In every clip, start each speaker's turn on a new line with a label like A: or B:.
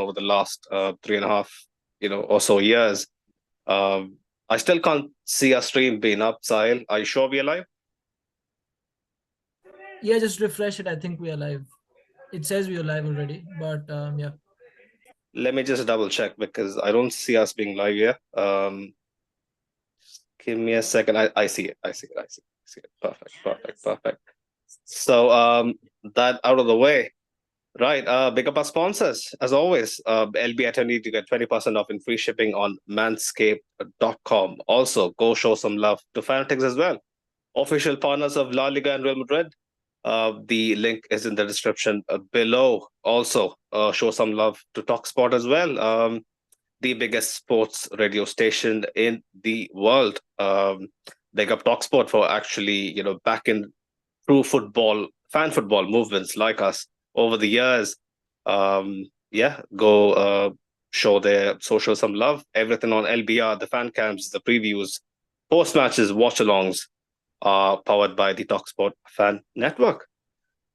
A: over the last 3.5, or so years. I still can't see our stream being up. Sahil, are you sure we are live?
B: Yeah, just refresh it. I think we are live. It says we are live already, but yeah.
A: Let me just double check because I don't see us being live here. Give me a second. I see it. I see it. I see it. I see it. Perfect. Perfect. Perfect. So that out of the way. Right. Big up our sponsors. As always, LB attendee to get 20% off in free shipping on manscaped.com. Also, go show some love to Fanatics as well. Official partners of La Liga and Real Madrid. The link is in the description below. Also, show some love to Talksport as well. The biggest sports radio station in the world. Big up Talksport for actually, backing true football, fan football movements like us over the years. Yeah, go show their social some love. Everything on LBR, the fan cams, the previews, post matches, watch alongs are powered by the Talksport Fan Network.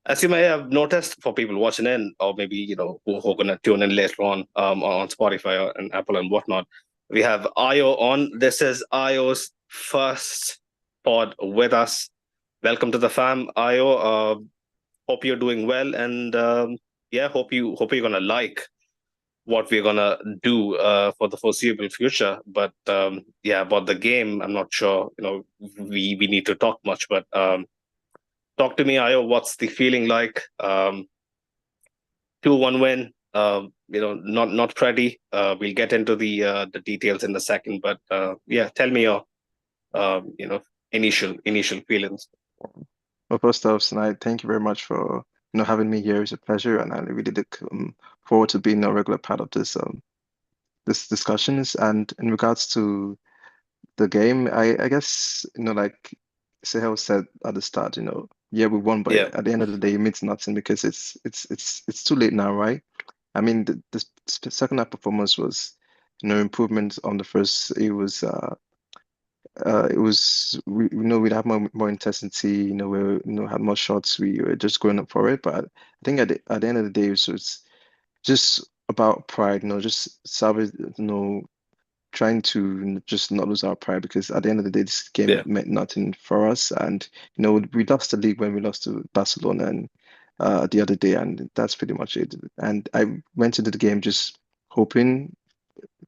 A: As you may have noticed, for people watching in, or maybe who are going to tune in later on Spotify and Apple and whatnot, we have Io on. This is Io's first pod with us. Welcome to the fam, Io. Hope you're doing well, and yeah, hope you're gonna like what we're gonna do for the foreseeable future. But yeah, about the game, I'm not sure. We need to talk much, but talk to me, Io. What's the feeling like? 2-1 win. Not pretty. We'll get into the details in a second, but yeah, tell me your initial feelings.
C: Well, first off, Snide, thank you very much for having me here. It's a pleasure, and I really look forward to being a regular part of this discussions. And in regards to the game, I guess like Sahel said at the start, yeah, we won, but
A: Yeah,
C: at the end of the day, it means nothing because it's too late now, right? I mean, the second half performance was improvement on the first. We know we'd have more intensity, we had more shots, we were just going up for it. But I think at the end of the day, so it's just about pride, just salvage, trying to just not lose our pride, because at the end of the day, this game
A: yeah,
C: meant nothing for us. And we lost the league when we lost to Barcelona and the other day, and that's pretty much it. And I went into the game just hoping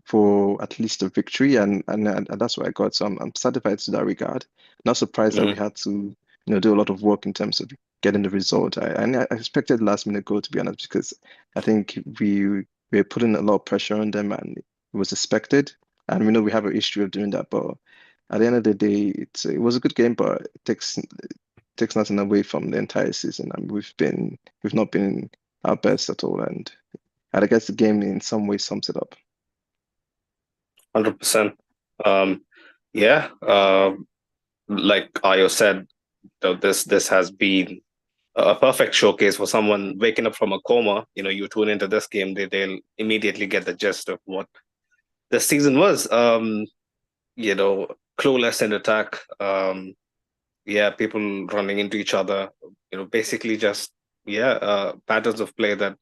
C: for at least a victory, and that's what I got. So I'm satisfied to that regard. Not surprised that we
A: mhm,
C: had to do a lot of work in terms of getting the result. I expected last minute goal, to be honest, because I think we were putting a lot of pressure on them, and it was expected. And we know we have a history of doing that, but at the end of the day, it was a good game, but it takes nothing away from the entire season, and we've not been our best at all. And I guess the game in some way sums it up.
A: 100%. Um, yeah, like Ayo said, this has been a perfect showcase for someone waking up from a coma. You tune into this game, they'll immediately get the gist of what the season was. You know, clueless in attack. Yeah, people running into each other. Basically just patterns of play that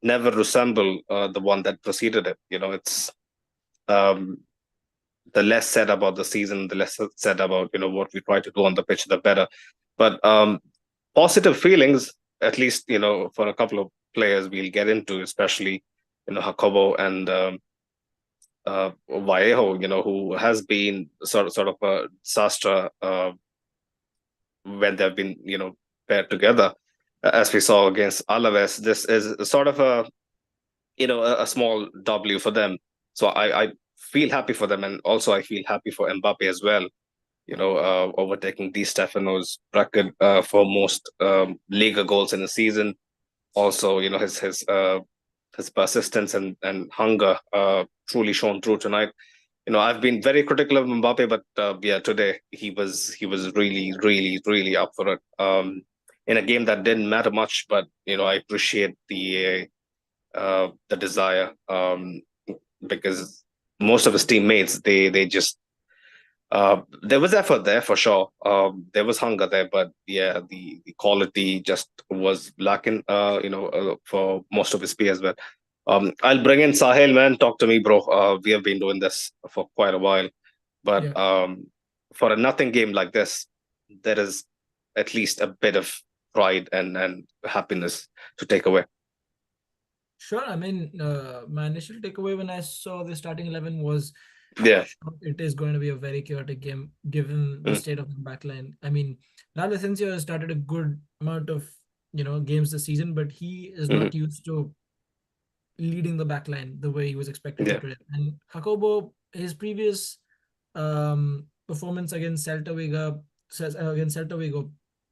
A: never resemble the one that preceded it. It's um, the less said about the season, the less said about what we try to do on the pitch, the better. But positive feelings, at least for a couple of players, we'll get into, especially Jacobo and Vallejo, who has been sort of a disaster when they've been paired together. As we saw against Alaves, this is sort of a small W for them. So I feel happy for them, and also I feel happy for Mbappe as well. Overtaking Di Stefano's record for most Liga goals in the season. Also, his persistence and hunger truly shone through tonight. I've been very critical of Mbappe, but yeah, today he was really, really, really up for it. In a game that didn't matter much, but I appreciate the desire, because most of his teammates, they just there was effort there for sure. There was hunger there, but yeah, the quality just was lacking. For most of his peers, but I'll bring in Sahil, man. Talk to me, bro. We have been doing this for quite a while, but
B: Yeah.
A: for a nothing game like this, there is at least a bit of pride and happiness to take away.
B: Sure. I mean, my initial takeaway when I saw the starting 11 was
A: Yeah.
B: it is going to be a very chaotic game given the
A: Mm,
B: state of the backline. I mean, Raul Asensio has started a good amount of games this season, but he is
A: mhm.
B: not used to leading the backline the way he was expected to
A: Yeah.
B: today. And Jacobo, his previous performance against Celta Vigo,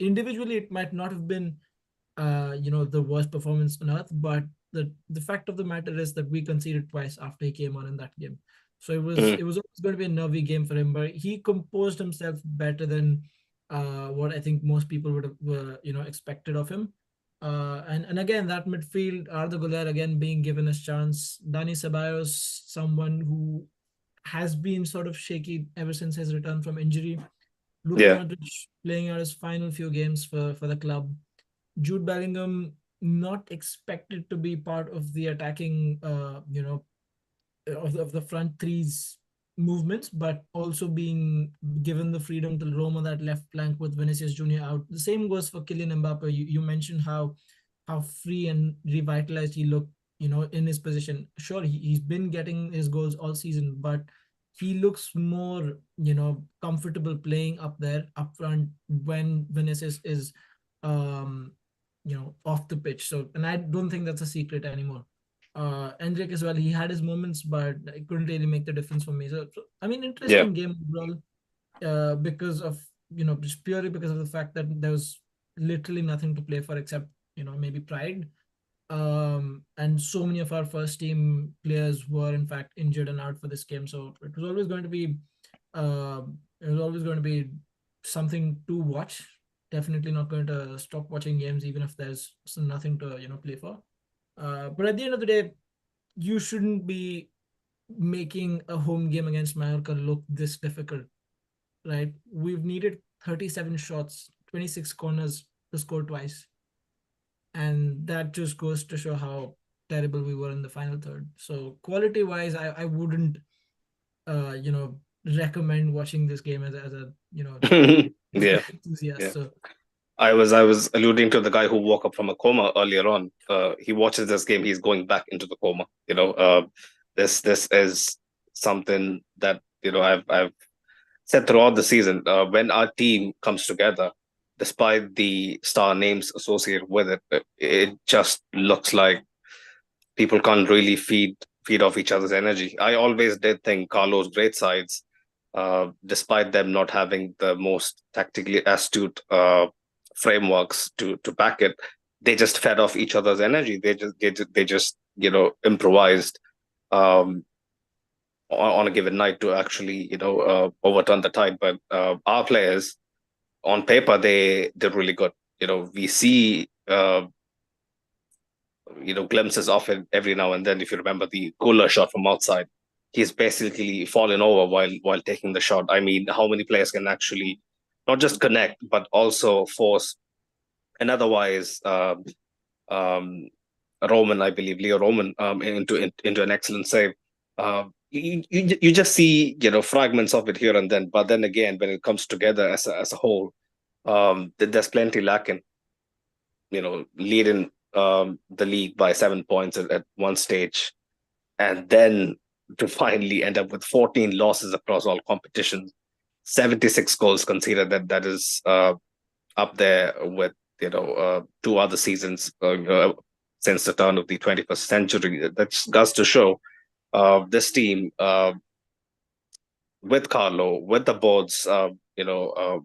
B: individually it might not have been the worst performance on earth, but the fact of the matter is that we conceded twice after he came on in that game. So it was
A: Mhm.
B: it was always going to be a nervy game for him, but he composed himself better than what I think most people would have expected of him. And again, that midfield, Arda Güler again being given his chance. Dani Ceballos, someone who has been sort of shaky ever since his return from injury. Luka
A: Yeah.
B: Modric playing out his final few games for the club. Jude Bellingham not expected to be part of the attacking, of the front three's movements, but also being given the freedom to roam on that left flank with Vinicius Junior out. The same goes for Kylian Mbappe. You mentioned how free and revitalized he looked, in his position. Sure, he's been getting his goals all season, but he looks more, comfortable playing up there, up front when Vinicius is, off the pitch. So, and I don't think that's a secret anymore. Endrick as well, he had his moments, but it couldn't really make the difference for me. So I mean,
A: Yeah.
B: interesting game overall, because of, just purely because of the fact that there was literally nothing to play for except, maybe pride. And so many of our first team players were in fact injured and out for this game. So it was always going to be something to watch. Definitely not going to stop watching games, even if there's nothing to, play for. But at the end of the day, you shouldn't be making a home game against Mallorca look this difficult, right? We've needed 37 shots, 26 corners to score twice. And that just goes to show how terrible we were in the final third. So quality wise, I wouldn't recommend watching this game as a
A: Yeah.
B: enthusiast.
A: Yeah.
B: So
A: I was alluding to the guy who woke up from a coma earlier on. He watches this game, he's going back into the coma. This is something that I've said throughout the season. When our team comes together, despite the star names associated with it, it just looks like people can't really feed off each other's energy. I always did think Carlo's great sides, despite them not having the most tactically astute frameworks to back it, they just fed off each other's energy. They just improvised um, on a given night to actually overturn the tide. But our players, on paper, they did really good. We see glimpses of it every now and then. If you remember the cooler shot from outside, he's basically fallen over while taking the shot. I mean, how many players can actually not just connect but also force an otherwise um, Roman, I believe, Leo Roman, into an excellent save. You just see fragments of it here and then, but then again, when it comes together as a whole, there's plenty lacking. Leading the league by 7 points at one stage, and then to finally end up with 14 losses across all competitions, 76 goals conceded. That is up there with two other seasons since the turn of the 21st century. That goes to show this team, with Carlo, with the board's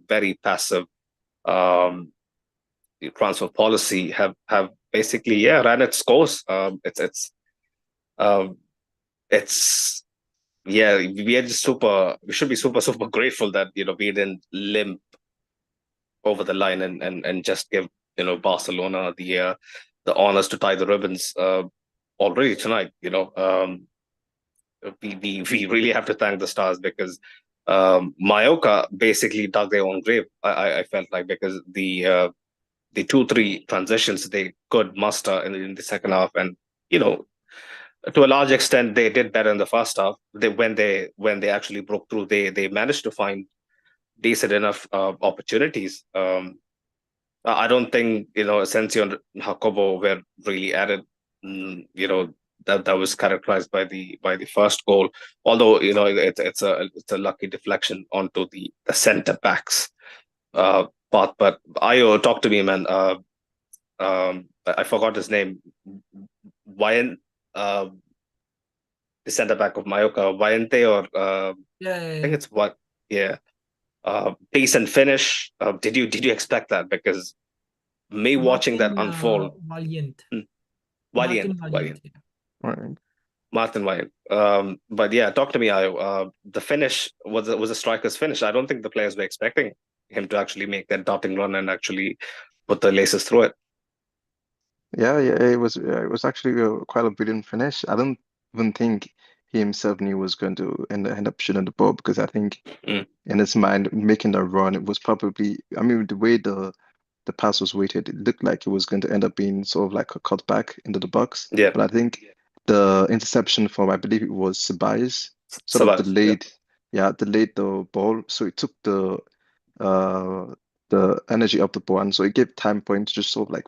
A: very passive um, transfer policy, have basically ran its course. Um, it's yeah, we should be super grateful that we didn't limp over the line and just give Barcelona the honors to tie the ribbons already tonight. We really have to thank the stars, because Mallorca basically dug their own grave. I felt like, because the 2-3 transitions they could muster in the second half, and you know to a large extent, they did better in the first half. When they actually broke through, they managed to find decent enough opportunities. I don't think Asensio and Jacobo were really added. That was characterized by the first goal. Although it's a lucky deflection onto the centre backs path. But Ayo, talk to me, man. I forgot his name. Wyan, the centre back of Mallorca, Wayante, or I think it's what? Yeah, decent finish. Did you expect that? Because me watching that
B: Martin
A: unfold,
B: Valiant.
A: Valiant,
B: Valiant. Yeah.
C: Right.
A: Martin Valiant. But yeah, talk to me, Ayo. The finish was a striker's finish. I don't think the players were expecting him to actually make that dotting run and actually put the laces through it.
C: Yeah, it was actually quite a brilliant finish. I don't even think he himself knew he was going to end up shooting the ball because I think
A: Mm.
C: in his mind making that run, it was probably, I mean, the way the pass was weighted, it looked like it was going to end up being sort of like a cutback into the box.
A: Yeah,
C: But I think the interception from, I believe it was Ceballos, sort of
A: Sabas. Yeah.
C: delayed the ball. So it took uh the energy of the ball, and so it gave time for him to just sort of like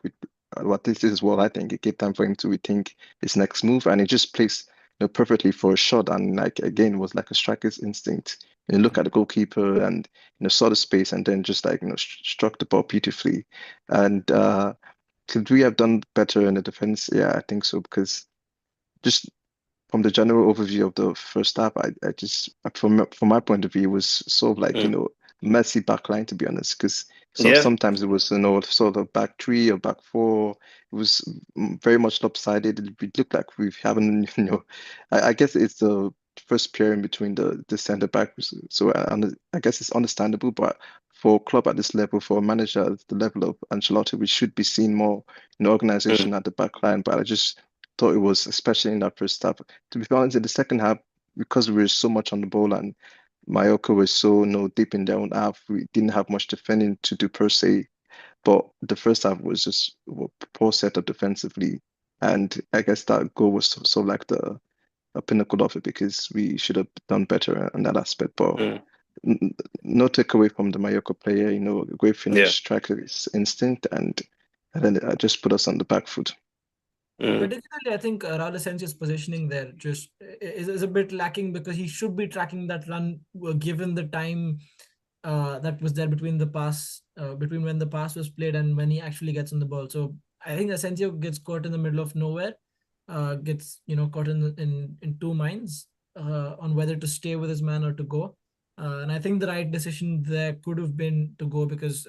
C: what this is what I think it gave time for him to rethink his next move, and it just placed perfectly for a shot, and like again it was like a striker's instinct. Look at the goalkeeper and saw the space and then just like struck the ball beautifully. And could we have done better in the defense? Yeah, I think so because just from the general overview of the first half, I just from my point of view, it was sort of like
A: Mm.
C: messy backline to be honest, because
A: Yeah.
C: sometimes it was sort of back three or back four. It was very much lopsided. It looked like we haven't I guess it's the first pairing between the centre backs, so I guess it's understandable, but for a club at this level, for a manager at the level of Ancelotti, we should be seeing more
A: Mm.
C: organization at the back line. But I just thought it was, especially in that first half. To be honest, in the second half, because we were so much on the ball and Mallorca was so deep in their own half, we didn't have much defending to do per se. But the first half was just poor setup defensively, and I guess that goal was so like the a pinnacle of it because we should have done better in that aspect. But
A: Mm.
C: no takeaway from the Mallorca player, great
A: Yeah.
C: finish, striker's instinct, and then it just put us on the back foot.
A: Mm.
B: Particularly, I think Raul Asensio's positioning there just is a bit lacking because he should be tracking that run given the time that was there between between when the pass was played and when he actually gets on the ball. So I think Asensio gets caught in the middle of nowhere, gets caught in two minds on whether to stay with his man or to go. And I think the right decision there could have been to go because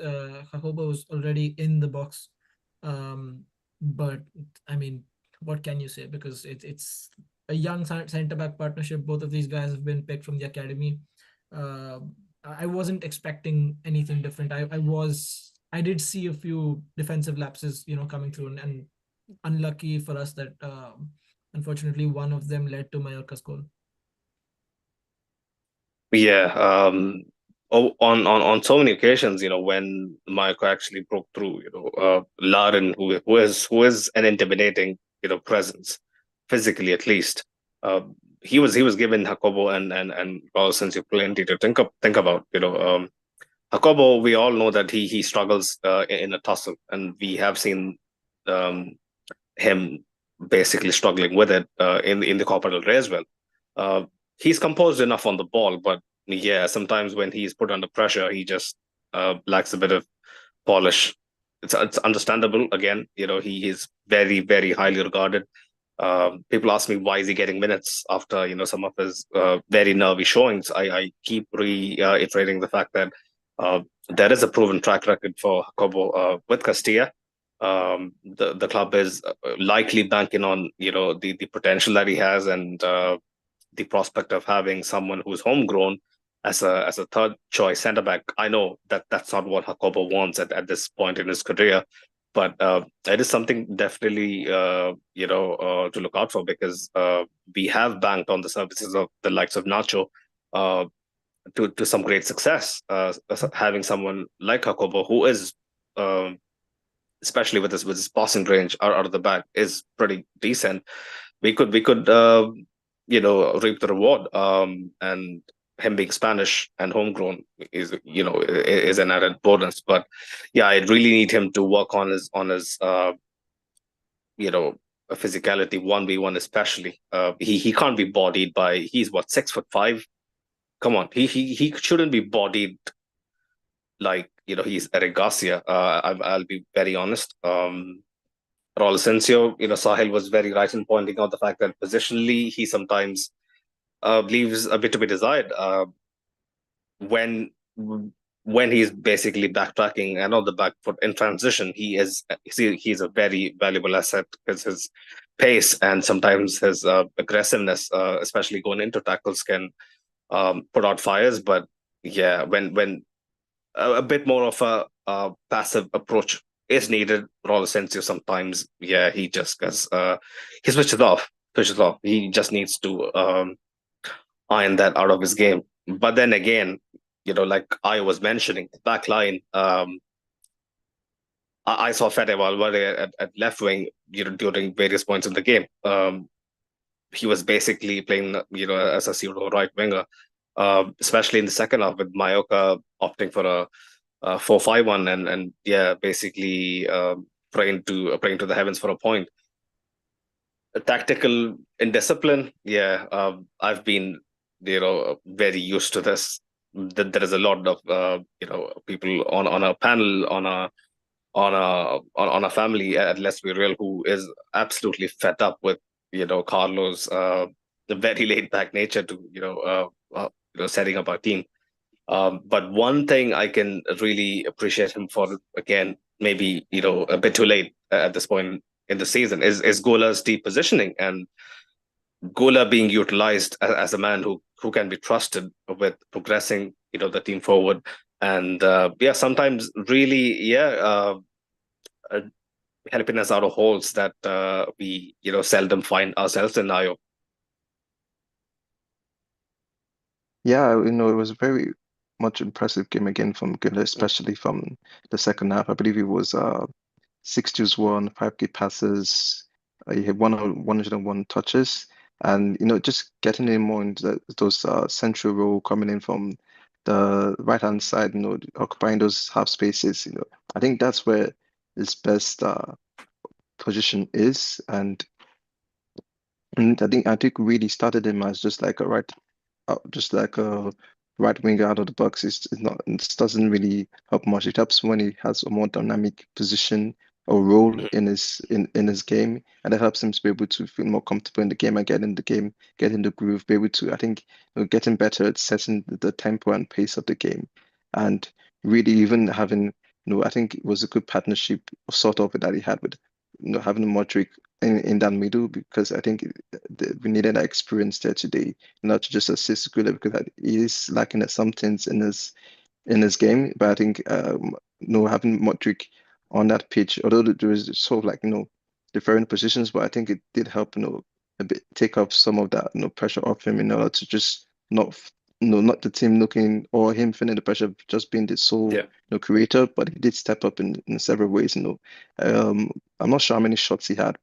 B: Jacobo was already in the box. But I mean, what can you say? Because it's a young centre back partnership. Both of these guys have been picked from the academy. Uh, I wasn't expecting anything different. I did see a few defensive lapses, coming through, and unlucky for us that unfortunately one of them led to Mallorca's goal.
A: Yeah. On so many occasions, when Michael actually broke through, Lauren, who is an intimidating, presence, physically at least. Uh, he was given Jacobo and Raul Asensio plenty to think about. Jacobo, we all know that he struggles in a tussle, and we have seen um, him basically struggling with it in the Copa del Rey as well. Uh, he's composed enough on the ball, but yeah, sometimes when he's put under pressure, he just lacks a bit of polish. It's understandable. Again, he is very, very highly regarded. People ask me why is he getting minutes after some of his very nervy showings. I keep reiterating the fact that there is a proven track record for Jacobo with Castilla. The club is likely banking on the potential that he has and the prospect of having someone who's homegrown as a third choice centre back. I know that that's not what Jacobo wants at this point in his career, but it is something definitely to look out for because we have banked on the services of the likes of Nacho uh, to some great success. Having someone like Jacobo who is especially with his passing range out of the back is pretty decent. we could reap the reward. And him being Spanish and homegrown is an added bonus. But yeah, I really need him to work on his you know physicality, 1v1 especially. He can't be bodied by, he's what, 6'5". Come on, he shouldn't be bodied like he's Eric Garcia. I'll be very honest. Raul Asensio, Sahil was very right in pointing out the fact that positionally he sometimes leaves a bit to be desired. When he's basically backtracking and on the back foot in transition, he's a very valuable asset because his pace and sometimes his aggressiveness, especially going into tackles, can put out fires. But yeah, when a bit more of a passive approach is needed, Raul Asensio sometimes, yeah, he just gets he switches off. He just needs to iron that out of his game. But then again, like I was mentioning, the back line, I saw Fede Valverde at left wing, during various points in the game. He was basically playing, as a pseudo right winger, especially in the second half with Mallorca opting for a 4-5-1 and yeah, basically praying to the heavens for a point. A tactical indiscipline, yeah, I've been very used to this. There is a lot of people on a panel, on a family at Let's Be Real, who is absolutely fed up with Carlos, the very laid back nature to setting up our team. But one thing I can really appreciate him for, again, maybe a bit too late at this point in the season, is Gola's deep positioning, and Gola being utilized as a man who can be trusted with progressing the team forward. And yeah, sometimes really, yeah, uh, helping us out of holes that we seldom find ourselves in, Ayo.
C: Yeah, it was a very much impressive game again from Gula, especially from the second half. I believe it was 6-1, 5 key passes. He had 101 touches, and just getting in more into those central role, coming in from the right hand side, occupying those half spaces. I think that's where his best position is, and I think really started him as just like just like a right winger out of the box. It's not, it doesn't really help much. It helps when he has a more dynamic position or role in his game, and it helps him to be able to feel more comfortable in the game and get in the game, get in the groove, be able to, I think, getting better at setting the tempo and pace of the game, and really even having, I think it was a good partnership sort of that he had with, having Modric in that middle, because I think we needed that experience there today, not to just assist Gula, because he is lacking at some things in his game. But I think having Modric on that pitch, although there was sort of like different positions, but I think it did help a bit take off some of that pressure off him in order to just not the team looking or him feeling the pressure of just being the sole creator, but he did step up in several ways. I'm not sure how many shots he had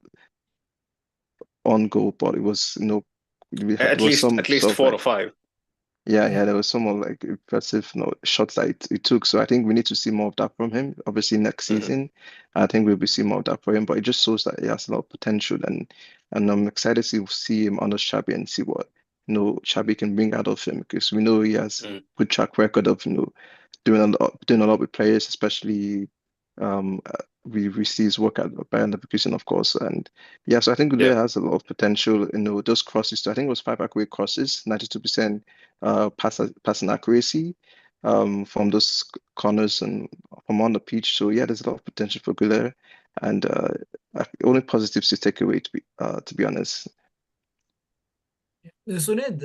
C: on goal, but it was
A: At
C: there was
A: least
C: some
A: at least
C: sort of
A: four
C: like,
A: or five.
C: yeah, there was some of like impressive shots that he took. So I think we need to see more of that from him. Obviously next season, I think we'll be seeing more of that for him. But it just shows that he has a lot of potential, and I'm excited to see him under Xabi and see what Xabi can bring out of him, because we know he has good track record of doing a lot with players, especially we see his work at Bayern Leverkusen, of course, and yeah, so I think Gullit has a lot of potential. Those crosses, I think it was 5 accurate crosses, 92% passing accuracy from those corners and from on the pitch. So yeah, there's a lot of potential for Gullit, and only positives to take away, to be honest.
B: Sunid,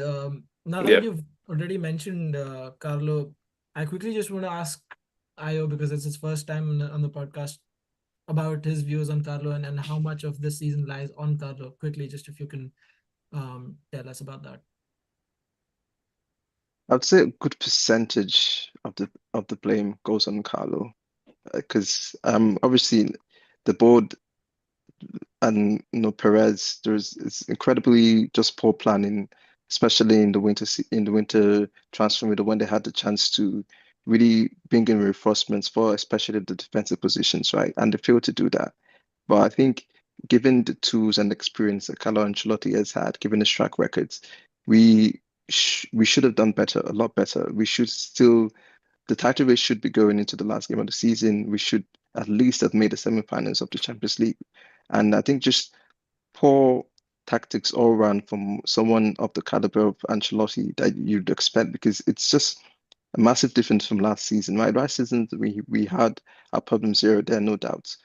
B: now that you've already mentioned Carlo, I quickly just want to ask Ayo, because it's his first time on the podcast, about his views on Carlo and how much of this season lies on Carlo. Quickly, just if you can tell us about that.
C: I'd say a good percentage of the blame goes on Carlo, because obviously the board and Perez, it's incredibly just poor planning, especially in the winter transfer window when they had the chance to really bring in reinforcements for especially the defensive positions, right? And they failed to do that. But I think given the tools and experience that Carlo Ancelotti has had, given his track records, we should have done better, a lot better. We should still the title race should be going into the last game of the season. We should at least have made the semi-finals of the Champions League. And I think just poor tactics all around from someone of the caliber of Ancelotti that you'd expect, because it's just a massive difference from last season, right? Last season we had our problems here, there, no doubts.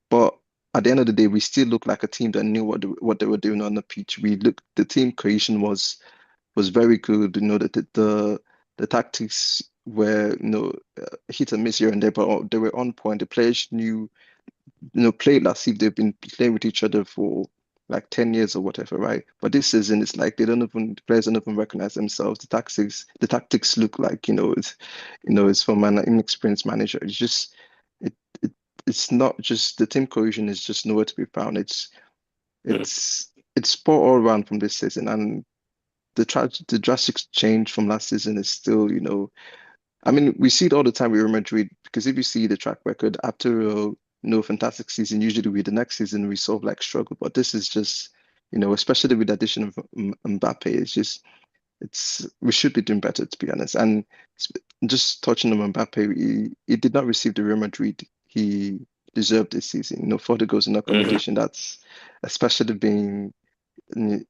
C: But at the end of the day, we still look like a team that knew what they were doing on the pitch. The team cohesion was very good. The tactics were hit and miss here and there, but they were on point. The players knew played as if they've been playing with each other for like 10 years or whatever, right? But this season, it's like the players don't even recognize themselves. The tactics look like it's from an inexperienced manager. It's just it, it it's not just the team cohesion is just nowhere to be found. It's poor all around from this season, and the drastic change from last season is still, I mean, we see it all the time with Real Madrid, because if you see the track record after a fantastic season, usually with the next season we sort of like struggle. But this is just, especially with the addition of Mbappe, we should be doing better, to be honest. And just touching on Mbappe, he did not receive the Real Madrid he deserved this season. 40 goals in no competition. That's especially being in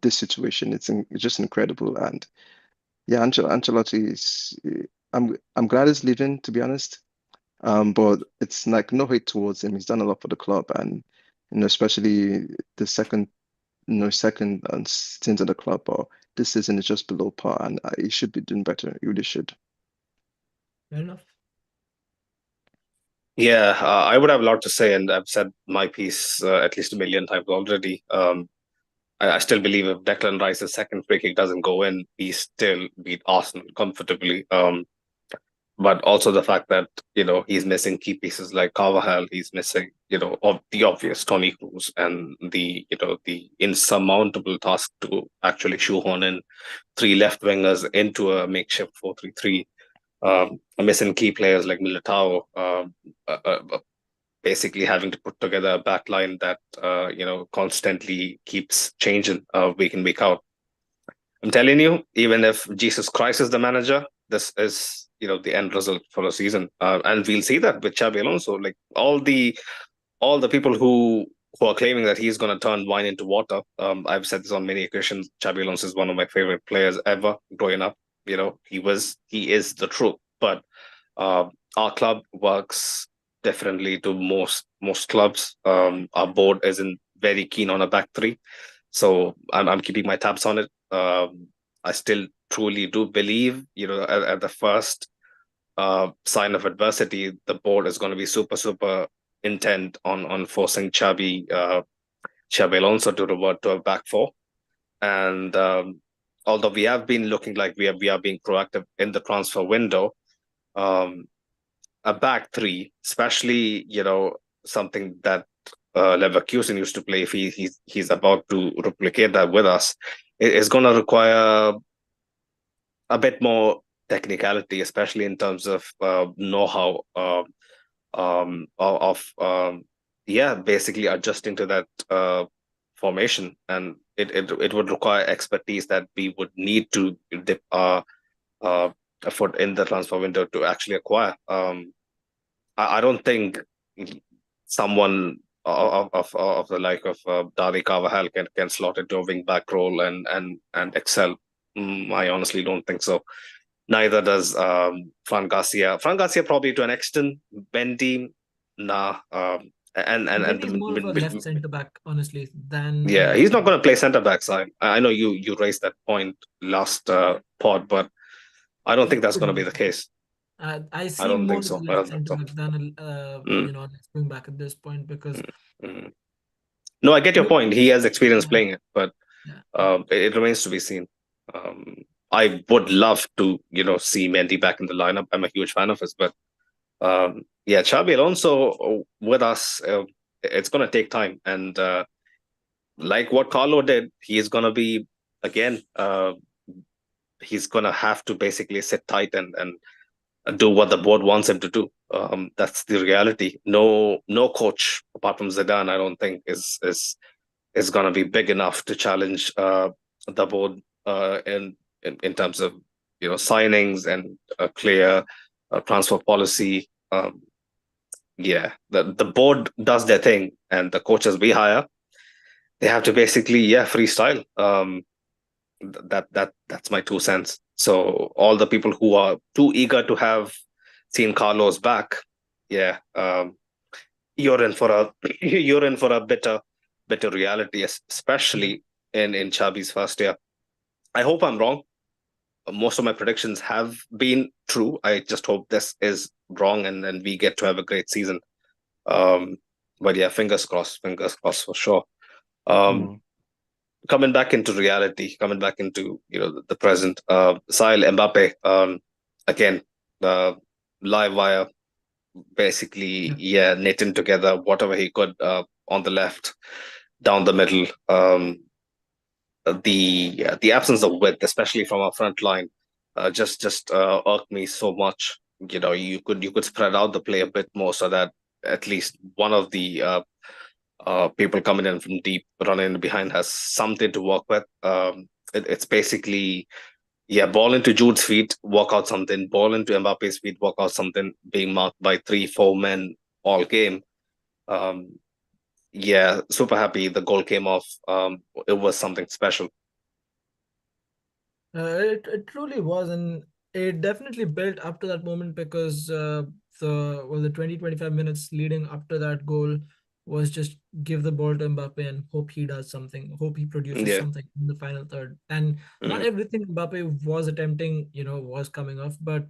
C: this situation. It's just incredible. And yeah, Ancelotti is. I'm glad he's leaving, to be honest. But it's like no hate towards him. He's done a lot for the club, and especially the second stint at the club. But this season is just below par, and he should be doing better. He really should.
B: Fair enough.
A: Yeah, I would have a lot to say, and I've said my piece at least a million times already. I still believe if Declan Rice's second free kick doesn't go in, he still beat Arsenal comfortably. But also the fact that he's missing key pieces like Carvajal, he's missing of the obvious Toni Kroos, and the insurmountable task to actually shoehorn in three left wingers into a makeshift 4-3-3. Missing key players like Militao, basically having to put together a back line that constantly keeps changing week in, week out. I'm telling you, even if Jesus Christ is the manager, this is the end result for the season, and we'll see that with Xabi Alonso. Like all the people who are claiming that he's going to turn wine into water. I've said this on many occasions. Xabi Alonso is one of my favorite players ever growing up. He is the truth. But our club works differently to most clubs. Our board isn't very keen on a back three, so I'm keeping my tabs on it. I still truly do believe, at the first sign of adversity, the board is going to be super intent on forcing Xabi Alonso to revert to a back four. And although we have been looking like we are being proactive in the transfer window, a back three, especially something that Leverkusen used to play, if he's about to replicate that with us, is going to require a bit more technicality, especially in terms of know-how basically adjusting to that formation, and it would require expertise that we would need to dip our foot in the transfer window to actually acquire. I don't think someone of the like of Dani Carvajal can slot into a wing back role and excel. I honestly don't think so. Neither does Fran Garcia. Fran Garcia probably to an extent. Bendy, nah. And
B: he's more of a left centre back, honestly, than
A: he's not going to play centre back side. I know you raised that point last pod, but I don't think that's going to be the case.
B: I see him more as a left centre back than a left wing back at this point, because
A: no, I get your point. He has experience playing it, but it remains to be seen. I would love to see Mendy back in the lineup. I'm a huge fan of his, but Xabi Alonso with us, It's going to take time, and like what Carlo did, he is going to be again. He's going to have to basically sit tight and do what the board wants him to do. That's the reality. No coach apart from Zidane, I don't think is going to be big enough to challenge the board in terms of signings and a clear transfer policy. Yeah, the board does their thing, and the coaches we hire, they have to basically freestyle. That's my 2 cents. So all the people who are too eager to have seen Carlos back, you're in for a you're in for a better reality, especially in Xavi's first year. I hope I'm wrong. Most of my predictions have been true. I just hope this is wrong, and we get to have a great season. But yeah, fingers crossed for sure. Coming back into reality, coming back into the present. Sile Mbappe, again, live wire, basically, knitting together whatever he could on the left, down the middle. The absence of width, especially from our front line, just irked me so much. You could spread out the play a bit more so that at least one of the people coming in from deep, running behind, has something to work with. It's basically ball into Jude's feet, walk out something. Ball into Mbappe's feet, walk out something. Being marked by 3-4 men all game. Super happy the goal came off. It was something special.
B: It truly was, and it definitely built up to that moment, because the 20-25 minutes leading up to that goal was just give the ball to Mbappe and hope he does something, hope he produces something in the final third. And not everything Mbappe was attempting, was coming off, but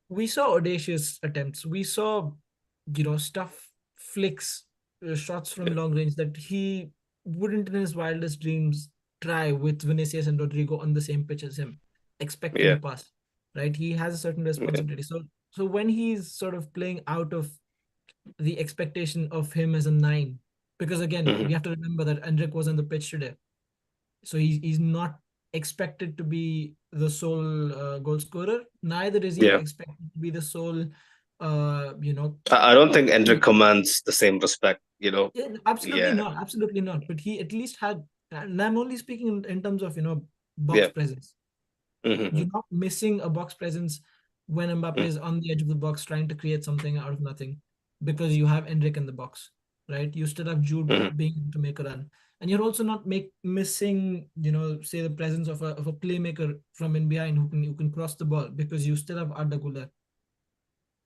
B: we saw audacious attempts. We saw, stuff, flicks, shots from long range that he wouldn't in his wildest dreams try with Vinicius and Rodrigo on the same pitch as him, expecting a pass, right? He has a certain responsibility. So when he's sort of playing out of the expectation of him as a 9, because again, we have to remember that Endrick was on the pitch today. So he's not expected to be the sole goal scorer. Neither is he expected to be the sole,
A: I don't think Endrick commands the same respect,
B: Absolutely not. Absolutely not. But he at least had, and I'm only speaking in terms of, box presence. You're not missing a box presence when Mbappe is on the edge of the box trying to create something out of nothing, because you have Endrick in the box, right? You still have Jude being able to make a run. And you're also not missing, say, the presence of a playmaker from in behind who can cross the ball, because you still have Arda Güler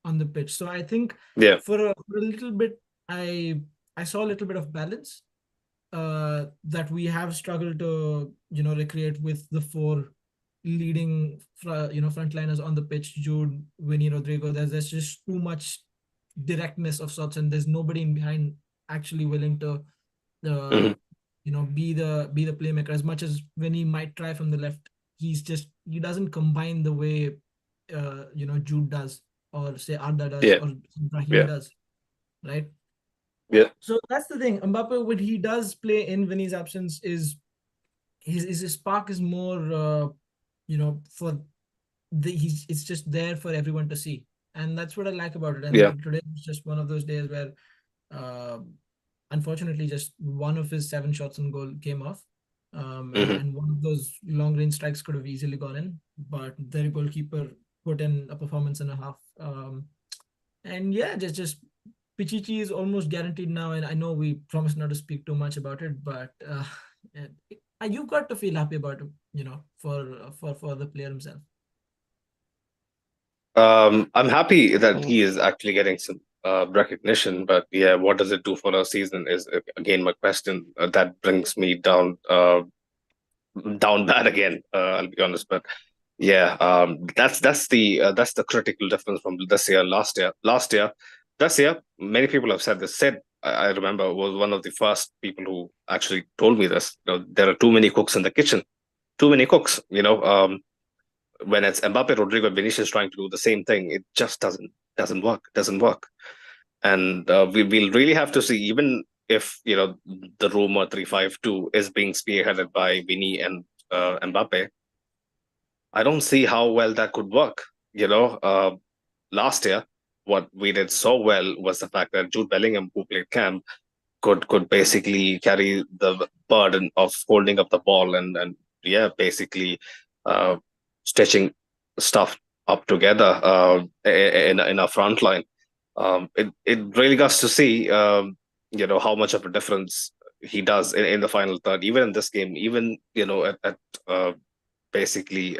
B: on the pitch. So I think for a little bit, I saw a little bit of balance that we have struggled to recreate with the 4 leading frontliners on the pitch: Jude, Vinny, Rodrigo. There's just too much directness of sorts, and there's nobody in behind actually willing to be the playmaker. As much as Vinny might try from the left, he doesn't combine the way Jude does, or say Arda does, or Brahim does, right?
A: Yeah.
B: So that's the thing. Mbappe, when he does play in Vinny's absence, is his spark is more it's just there for everyone to see, and that's what I like about it. And today was just one of those days where unfortunately just one of his 7 shots on goal came off, and one of those long range strikes could have easily gone in, but their goalkeeper put in a performance and a half. And just Pichichi is almost guaranteed now, and I know we promised not to speak too much about it, but you've got to feel happy about it, for the player himself.
A: I'm happy that he is actually getting some recognition, but what does it do for our season is again my question. That brings me down bad again. I'll be honest, but that's the critical difference from this year, last year. This year, many people have said this. I remember was one of the first people who actually told me this. There are too many cooks in the kitchen. Too many cooks. When it's Mbappe, Rodrigo, Vinicius trying to do the same thing, it just doesn't work. And we'll really have to see, even if the rumor 3-5-2 is being spearheaded by Vini and Mbappe. I don't see how well that could work. Last year, what we did so well was the fact that Jude Bellingham, who played Cam, could basically carry the burden of holding up the ball and basically uh, stitching stuff up together in a front line. It really got to see how much of a difference he does in the final third, even in this game, even at basically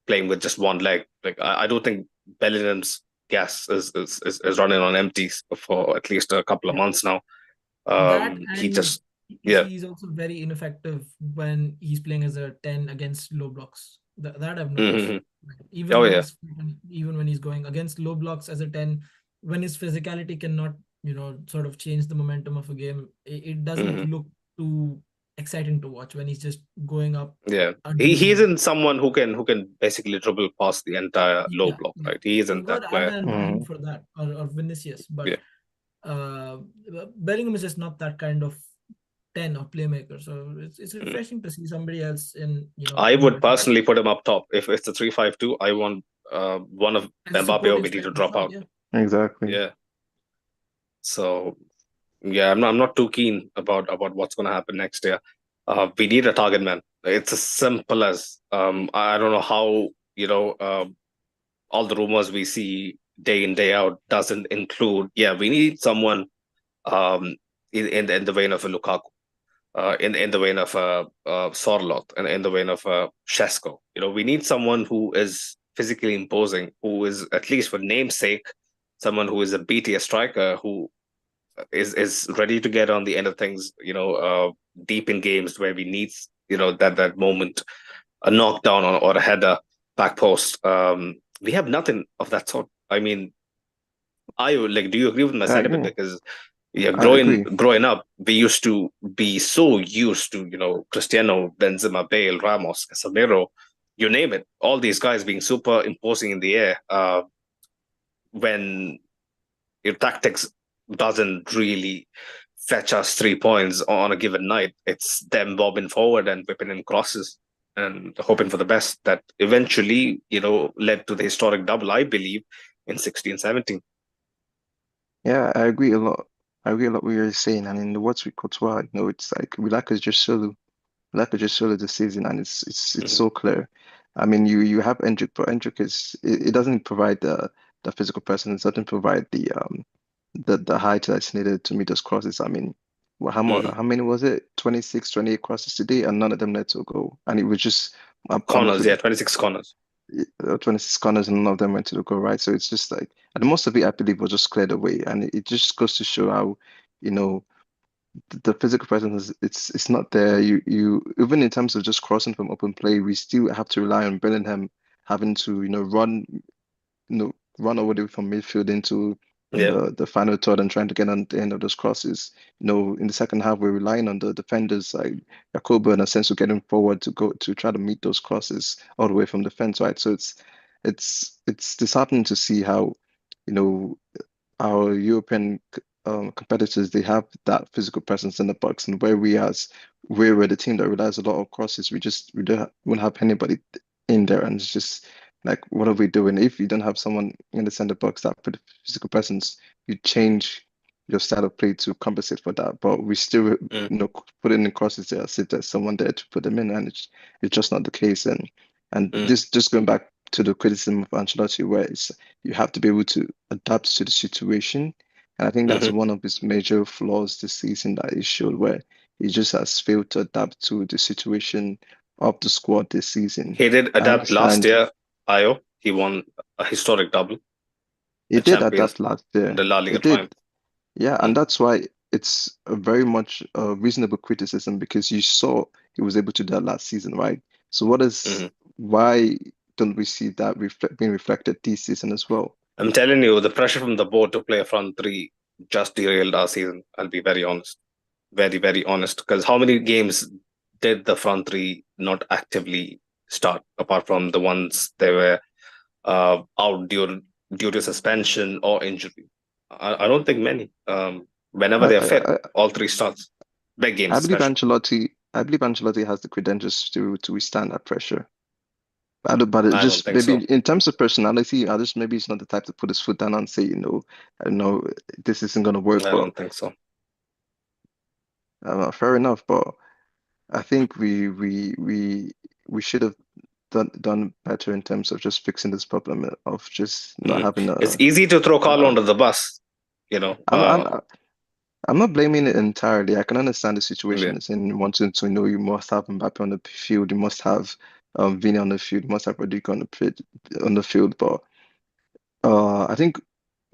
A: playing with just one leg. Like I do think Bellingham's gas is running on empties for at least a couple of months now.
B: That,
A: He
B: and
A: just yeah.
B: he's also very ineffective when he's playing as a 10 against low blocks. That I've noticed. Even when he's going against low blocks as a 10, when his physicality cannot, sort of change the momentum of a game, it doesn't look too exciting to watch when he's just going up.
A: Yeah, he isn't someone who can basically dribble past the entire low block, right? He isn't that player.
B: For that, or Vinicius, but Bellingham is just not that kind of 10 or playmaker. So it's refreshing to see somebody else in.
A: I would personally put him up top if it's a 3-5-2. I want one of Mbappe or Vini to drop out.
C: Yeah. Exactly.
A: Yeah. So yeah, I'm not too keen about what's going to happen next year. We need a target man. It's as simple as I don't know how all the rumors we see day in day out doesn't include. Yeah, we need someone in the vein of a Lukaku, in the vein of a Sorloth, and in the vein of a Shesko. We need someone who is physically imposing, who is, at least for namesake, someone who is a BTS striker, who is ready to get on the end of things, deep in games where we need, that moment, a knockdown or a header, back post. We have nothing of that sort. I mean, do you agree with my sentiment? Because growing up, we used to be so used to, Cristiano, Benzema, Bale, Ramos, Casemiro, you name it, all these guys being super imposing in the air. When your tactics doesn't really fetch us 3 points on a given night, it's them bobbing forward and whipping in crosses and hoping for the best that eventually, led to the historic double, I believe, in 16-17.
C: Yeah, I agree a lot. I agree a lot what you're saying. And in the words with Courtois, it's like we lack just solo this season, and it's so clear. I mean, you have Endrick, but Endrick it doesn't provide the physical presence, it doesn't provide the height that's needed to meet those crosses. I mean, how many was it? 26, 28 crosses today, and none of them led to a goal. And it was just
A: corners, 26 corners.
C: 26 corners, and none of them went to the goal, right? So it's just like, and most of it, I believe, was just cleared away. And it just goes to show how, the physical presence it's not there. You even in terms of just crossing from open play, we still have to rely on Bellingham having to run all the way from midfield into the final third and trying to get on the end of those crosses. In the second half, we're relying on the defenders like Jacobo and Asensio getting forward to try to meet those crosses all the way from the fence, right? So it's disheartening to see how our European competitors, they have that physical presence in the box, and where we're the team that relies a lot on crosses, we won't have anybody in there, and it's just like, what are we doing? If you don't have someone in the center box that put physical presence, you change your style of play to compensate for that. But we still, put in the crosses there, sit there's someone there to put them in, and it's just not the case. And this just going back to the criticism of Ancelotti, where you have to be able to adapt to the situation. And I think that's one of his major flaws this season that he showed, where he just has failed to adapt to the situation of the squad this season.
A: He did adapt last year, Ayo. He won a historic double.
C: He did adapt last year.
A: The La Liga triumph.
C: Yeah, and that's why it's a very much a reasonable criticism, because you saw he was able to do that last season, right? So why don't we see that being reflected this season as well?
A: I'm telling you, the pressure from the board to play a front three just derailed our season. I'll be very honest. Very, very honest. Because how many games did the front three not actively start, apart from the ones they were out due to suspension or injury? I don't think many. Whenever they're fit, all three starts. Big games,
C: I believe
A: especially.
C: Ancelotti has the credentials to withstand that pressure. But it
A: I don't
C: just
A: think
C: maybe
A: so.
C: in terms of personality, I just maybe he's not the type to put his foot down and say, I know this isn't gonna work.
A: I
C: But
A: don't think so.
C: fair enough. But I think we should have done better in terms of just fixing this problem of just not having
A: It's easy to throw Carlo under the bus, you know.
C: I'm not blaming it entirely. I can understand the
A: Yeah.
C: situation it's in wanting to you must have Mbappe on the field, you must have Vini on the field, you must have Rodrigo on the field, but I think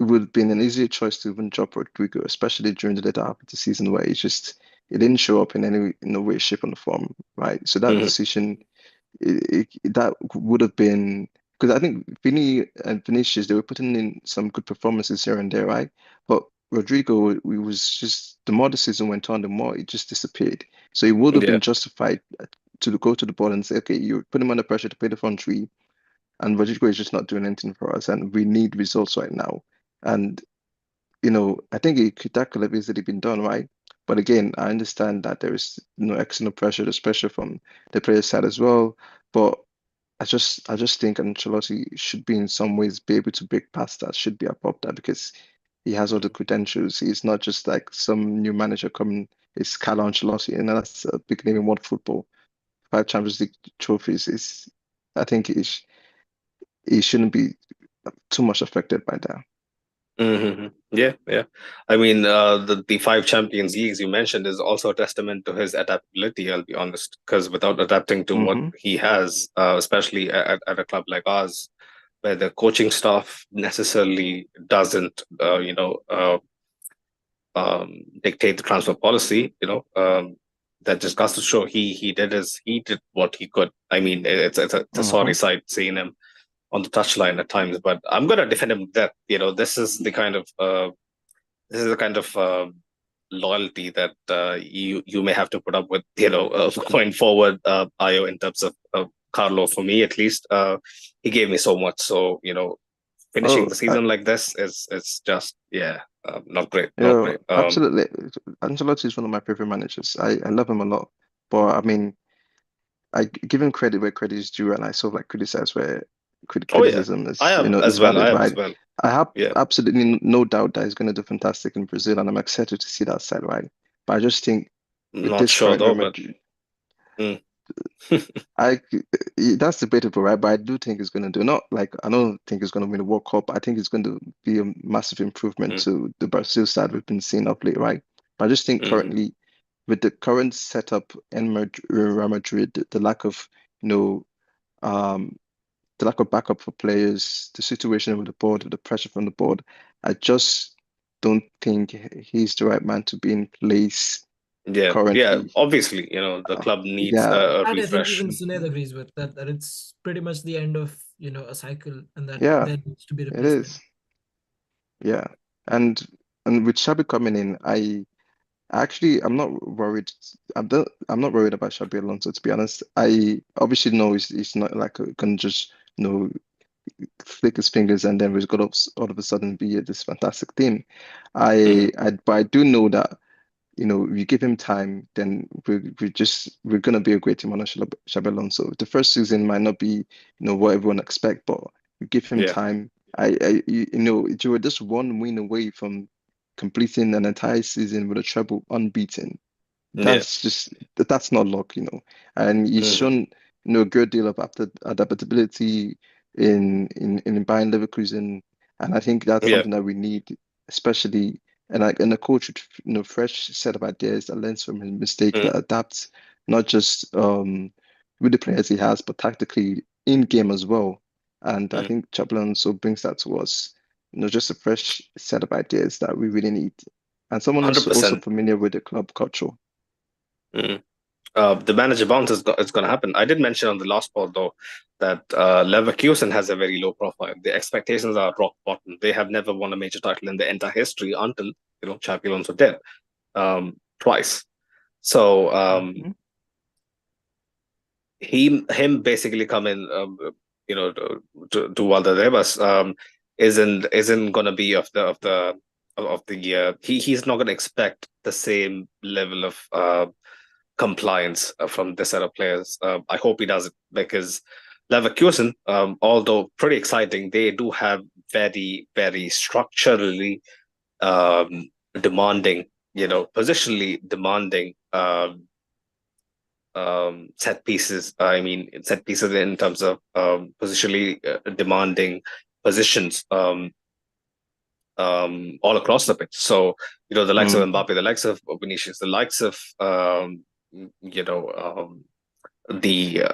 C: it would have been an easier choice to even drop Rodrigo, especially during the later half of the season where he didn't show up in any way, shape, or form, right? So that decision that would have been because I think Vini and Vinicius they were putting in some good performances here and there, right? But Rodrigo, we was just the more the season went on, the more it just disappeared. So it would have
A: Yeah.
C: been justified to go to the ball and say, okay, you put him under pressure to play the front three, and Rodrigo is just not doing anything for us, and we need results right now. And I think that could have easily been done, right? But again, I understand that there is external pressure, there's pressure from the player side as well. But I just think Ancelotti should be in some ways be able to break past that, should be above that because he has all the credentials. He's not just like some new manager coming. It's Carlo Ancelotti, and that's a big name in world football. 5 Champions League trophies is, I think he shouldn't be too much affected by that.
A: Yeah, yeah. I mean, the 5 Champions Leagues you mentioned is also a testament to his adaptability, I'll be honest, because without adapting to what he has, especially at a club like ours, where the coaching staff necessarily doesn't, dictate the transfer policy, that just goes to show he did what he could. I mean, it's a sorry sight seeing him on the touchline at times, but I'm gonna defend him that this is the kind of loyalty that you may have to put up with going forward, Ayo, in terms of Carlo. For me at least, he gave me so much, so finishing the season like this is just not great, not
C: Yeah,
A: great.
C: absolutely. Ancelotti is one of my favorite managers. I love him a lot, but I mean, I give him credit where credit is due, and I sort of like criticize where
A: Oh yeah,
C: criticism is,
A: I have
C: is
A: as well. I
C: valid,
A: have as
C: right?
A: well.
C: I have
A: Yeah,
C: absolutely no doubt that he's going to do fantastic in Brazil, and I'm excited to see that side, right? But I just think with
A: not
C: this
A: sure
C: current Real
A: though, but
C: Madrid,
A: mm,
C: I that's debatable, right? But I do think he's going to do not like I don't think he's going to win the World Cup. I think it's going to be a massive improvement
A: mm,
C: to the Brazil side we've been seeing of late, right? But I just think
A: mm,
C: currently with the current setup in Real Madrid, the lack of you know um the lack of backup for players, the situation with the board, the pressure from the board, I just don't think he's the right man to be in place
A: yeah.
C: currently.
A: Obviously, the club needs
C: Yeah,
A: a
B: And I think
A: refresh.
B: even Sinead agrees with that it's pretty much the end of, a cycle and that
C: yeah,
B: there needs to be
C: it
B: replacement.
C: is. Yeah, and with Xabi coming in, I'm not worried. I'm not worried about Xabi Alonso, to be honest. I obviously know he's not like can just flick his fingers and then we've got all of a sudden be this fantastic team. But I do know that you give him time, then we're gonna be a great team under Xabi Alonso. The first season might not be what everyone expect, but you give him
A: Yeah,
C: time. You were just one win away from completing an entire season with a treble unbeaten.
A: yeah.
C: That's not luck, and he's
A: Hmm.
C: shown a great deal of adaptability in Bayern Leverkusen, and I think that's
A: Yeah.
C: something that we need, especially and a coach with fresh set of ideas that learns from his mistake,
A: Mm.
C: that adapts not just with the players he has, but tactically in game as well. And I
A: Mm.
C: think Xabi Alonso brings that to us, just a fresh set of ideas that we really need, and someone who's also
A: 100%.
C: familiar with the club culture.
A: Mm. The manager bounce is going to happen. I did mention on the last pod though that Leverkusen has a very low profile. The expectations are rock bottom. They have never won a major title in their entire history until Xabi Alonso did twice. So
C: Mhm.
A: him basically coming to Valdebebas isn't going to be of the of the year, he's not going to expect the same level of compliance from this set of players. I hope he does it, because Leverkusen, although pretty exciting, they do have very, very structurally demanding, positionally demanding set pieces. I mean, set pieces in terms of positionally demanding positions all across the pitch. So, the likes of Mbappe, the likes of Vinicius, the likes of you know the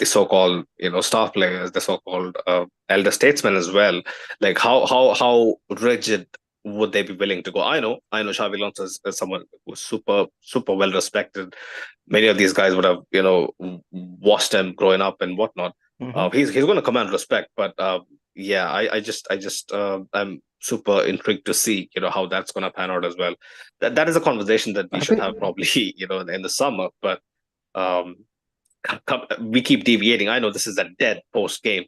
A: so-called star players, the so-called elder statesmen as well. Like how rigid would they be willing to go? I know Xavi Alonso is someone who's super well respected. Many of these guys would have watched him growing up and whatnot. He's going to command respect, but yeah, I'm super intrigued to see how that's going to pan out as well. That is a conversation that we should have probably in the summer, but um we keep deviating. I know this is a dead post game,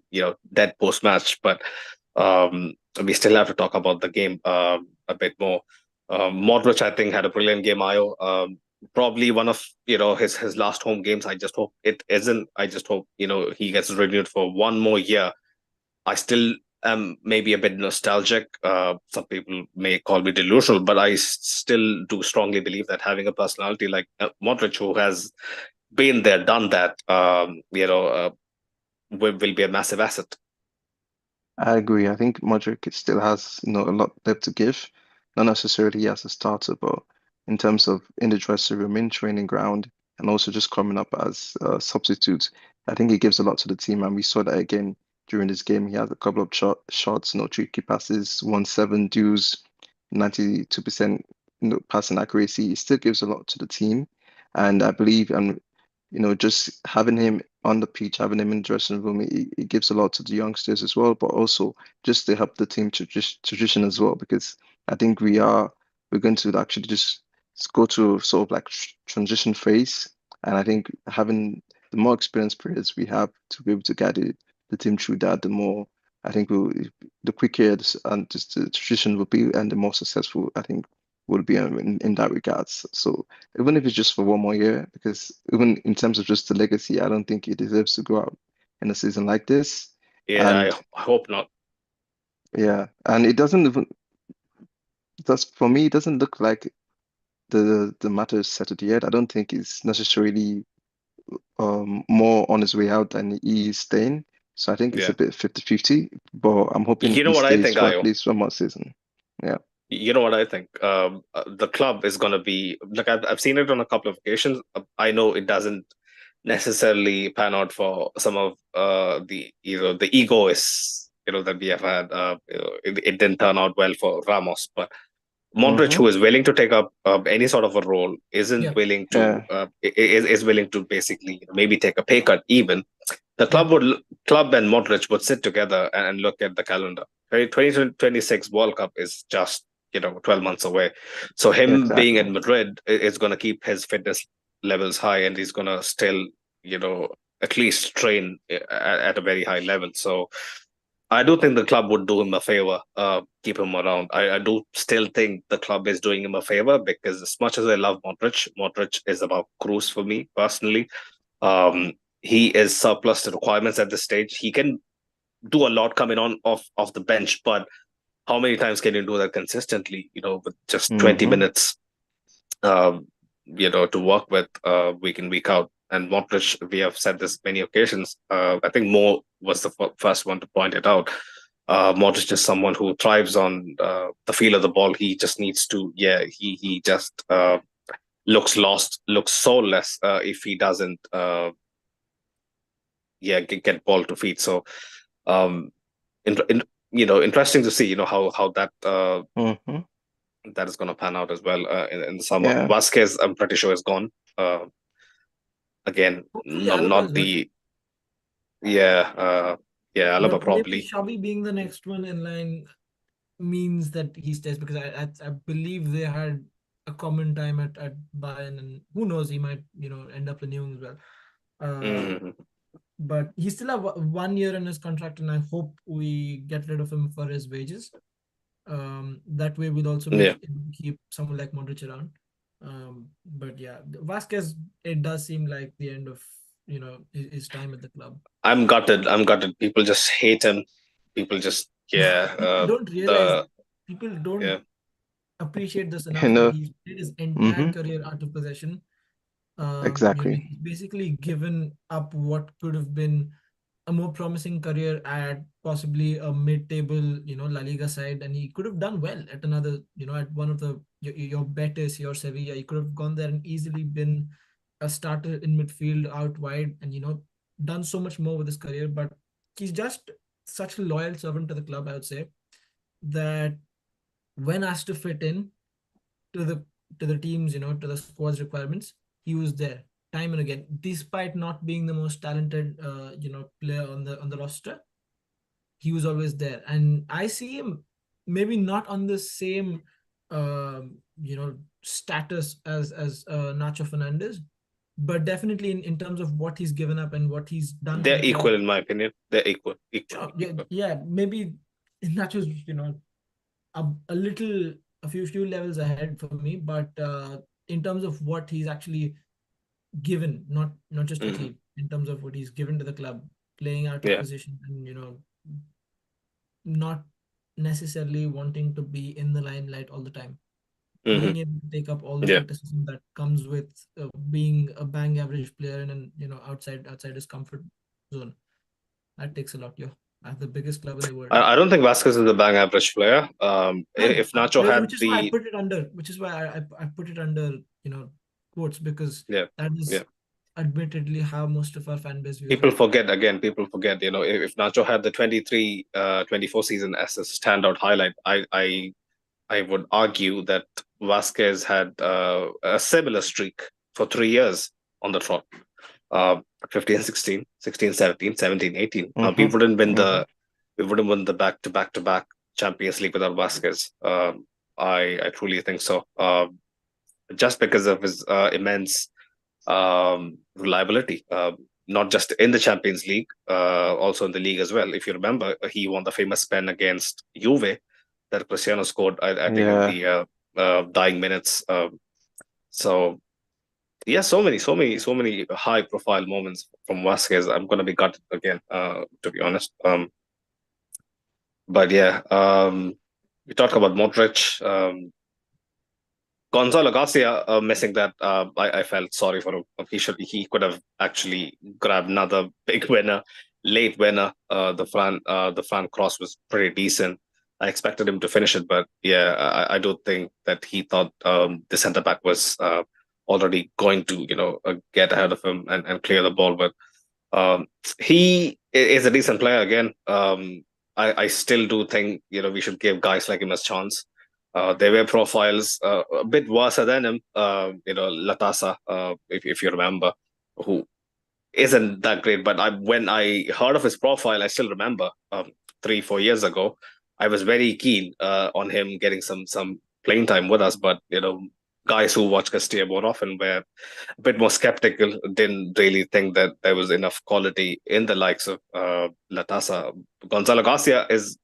A: dead post match, but we still have to talk about the game a bit more. Modric, I think, had a brilliant game. Probably one of his last home games. I just hope it isn't. I just hope he gets renewed for one more year. I still am maybe a bit nostalgic. Some people may call me delusional, but I still do strongly believe that having a personality like Modric, who has been there, done that, will be a massive asset.
C: I agree. I think Modric still has, a lot left to give. Not necessarily as a starter, but in terms of in the dressing room, in training ground, and also just coming up as a substitute, I think he gives a lot to the team, and we saw that again during this game. He had a couple of shots, tricky passes, 1-7 duels, 92% passing accuracy. He still gives a lot to the team, and I believe, and just having him on the pitch, having him in the dressing room, it gives a lot to the youngsters as well, but also just to help the team to just transition as well, because I think we're going to actually just go to sort of like transition phase, and I think having the more experienced players we have to be able to guide the team through that, the more I think the quicker and just the transition will be, and the more successful I think will be in that regards. So even if it's just for one more year, because even in terms of just the legacy, I don't think he deserves to go out in a season like this.
A: Yeah,
C: And
A: I hope not.
C: yeah, and it doesn't even for me, it doesn't look like the matter is settled yet. I don't think it's necessarily more on his way out than he is staying. So I think it's
A: Yeah.
C: a bit 50-50, but I'm hoping
A: You know
C: he
A: what I
C: stays
A: think,
C: for at
A: Ayo?
C: least one more season. Yeah.
A: You know what I think? The club is going to be like I've seen it on a couple of occasions. I know it doesn't necessarily pan out for some of the the egoists that we have had. It didn't turn out well for Ramos, but Modric, who is willing to take up any sort of a role, isn't willing to
C: Yeah.
A: is willing to basically maybe take a pay cut. Even the club and Modric would sit together and look at the calendar. 2026 World Cup is just 12 months away. So him being in Madrid is going to keep his fitness levels high, and he's going to still at least train at a very high level. So I do think the club would do him a favor, keep him around. I do still think the club is doing him a favor, because as much as I love Modric is about Cruz for me personally. He is surplus to requirements at this stage. He can do a lot coming on off the bench, but how many times can you do that consistently? With just 20 minutes, to work with week in week out. And Modric, we have said this many occasions. I think Mo was the first one to point it out. Modric is someone who thrives on the feel of the ball. He just needs to, he just looks lost, looks soulless if he doesn't, get ball to feet. So, interesting to see, how that that is going to pan out as well in the summer.
C: Yeah.
A: Vasquez, I'm pretty sure, is gone. Again, not the Alaba probably.
B: Maybe Xavi being the next one in line means that he stays, because I believe they had a common time at Bayern, and who knows, he might end up renewing as well. But he still have 1 year in his contract, and I hope we get rid of him for his wages. That way we'll also be
A: Yeah.
B: able to keep someone like Modric around. But yeah, Vasquez, it does seem like the end of his time at the club.
A: I'm gutted. I'm gutted. People just hate him. People just
B: People don't realize, people don't
A: yeah.
B: appreciate this
C: You
B: enough, that
C: know,
B: he's played his entire
C: hmm
B: career out of possession.
C: exactly.
B: He's basically given up what could have been a more promising career at possibly a mid-table, La Liga side, and he could have done well at another, at one of the your Betis, your Sevilla. He could have gone there and easily been a starter in midfield out wide, and done so much more with his career. But he's just such a loyal servant to the club, I would say, that when asked to fit in to the teams, to the squad's requirements, he was there time and again, despite not being the most talented, player on the roster. He was always there, and I see him maybe not on the same, status as Nacho Fernandez, but definitely in terms of what he's given up and what he's done for
A: They're
B: the
A: equal
B: club.
A: in my opinion. They're equal.
B: Sure,
A: Equal.
B: yeah, maybe Nacho's, a little, a few levels ahead for me, but in terms of what he's actually given, not just
A: Mhm.
B: achieved, in terms of what he's given to the club, playing out of
A: Yeah.
B: position, and not necessarily wanting to be in the limelight all the time,
A: Mhm.
B: being able to take up all the
A: Yeah.
B: criticism that comes with being a bang average player and outside his comfort zone. That takes a lot, yo, at the biggest club in the world.
A: I don't think Vasquez is a bang average player.
B: No,
A: If Nacho had
B: which is why I
A: the
B: put it under, which is why I put it under, quotes, because
A: yeah.
B: that is
A: Yeah.
B: admittedly how most of our fan base views
A: People
B: him.
A: forget again. People forget. If Nacho had the 23, 24 season as a standout highlight, I would argue that Vasquez had a similar streak for 3 years on the trot. Uh, 15, 16, 16, 17, 17, 18. We
C: hmm
A: wouldn't win
C: hmm
A: the back-to-back Champions League without Vasquez. I truly think so. Just because of his immense reliability, not just in the Champions League, also in the league as well. If you remember, he won the famous pen against Juve that Cristiano scored, I think, in
C: Yeah.
A: the dying minutes. So yeah, so many high-profile moments from Vasquez. I'm gonna be gutted again, to be honest. But yeah, we talk about Modric. Gonzalo Garcia missing that. I felt sorry for him. He could have actually grabbed another big winner, late winner. The Fran cross was pretty decent. I expected him to finish it, but yeah, I do think that he thought the centre back was already going to get ahead of him and clear the ball. But he is a decent player again. I still do think we should give guys like him a chance. There were profiles a bit worse than him. Latasa, if you remember, who isn't that great. But when I heard of his profile, I still remember 3-4 years ago, I was very keen on him getting some playing time with us. But guys who watch Castilla more often were a bit more skeptical. Didn't really think that there was enough quality in the likes of Latasa. Gonzalo Garcia is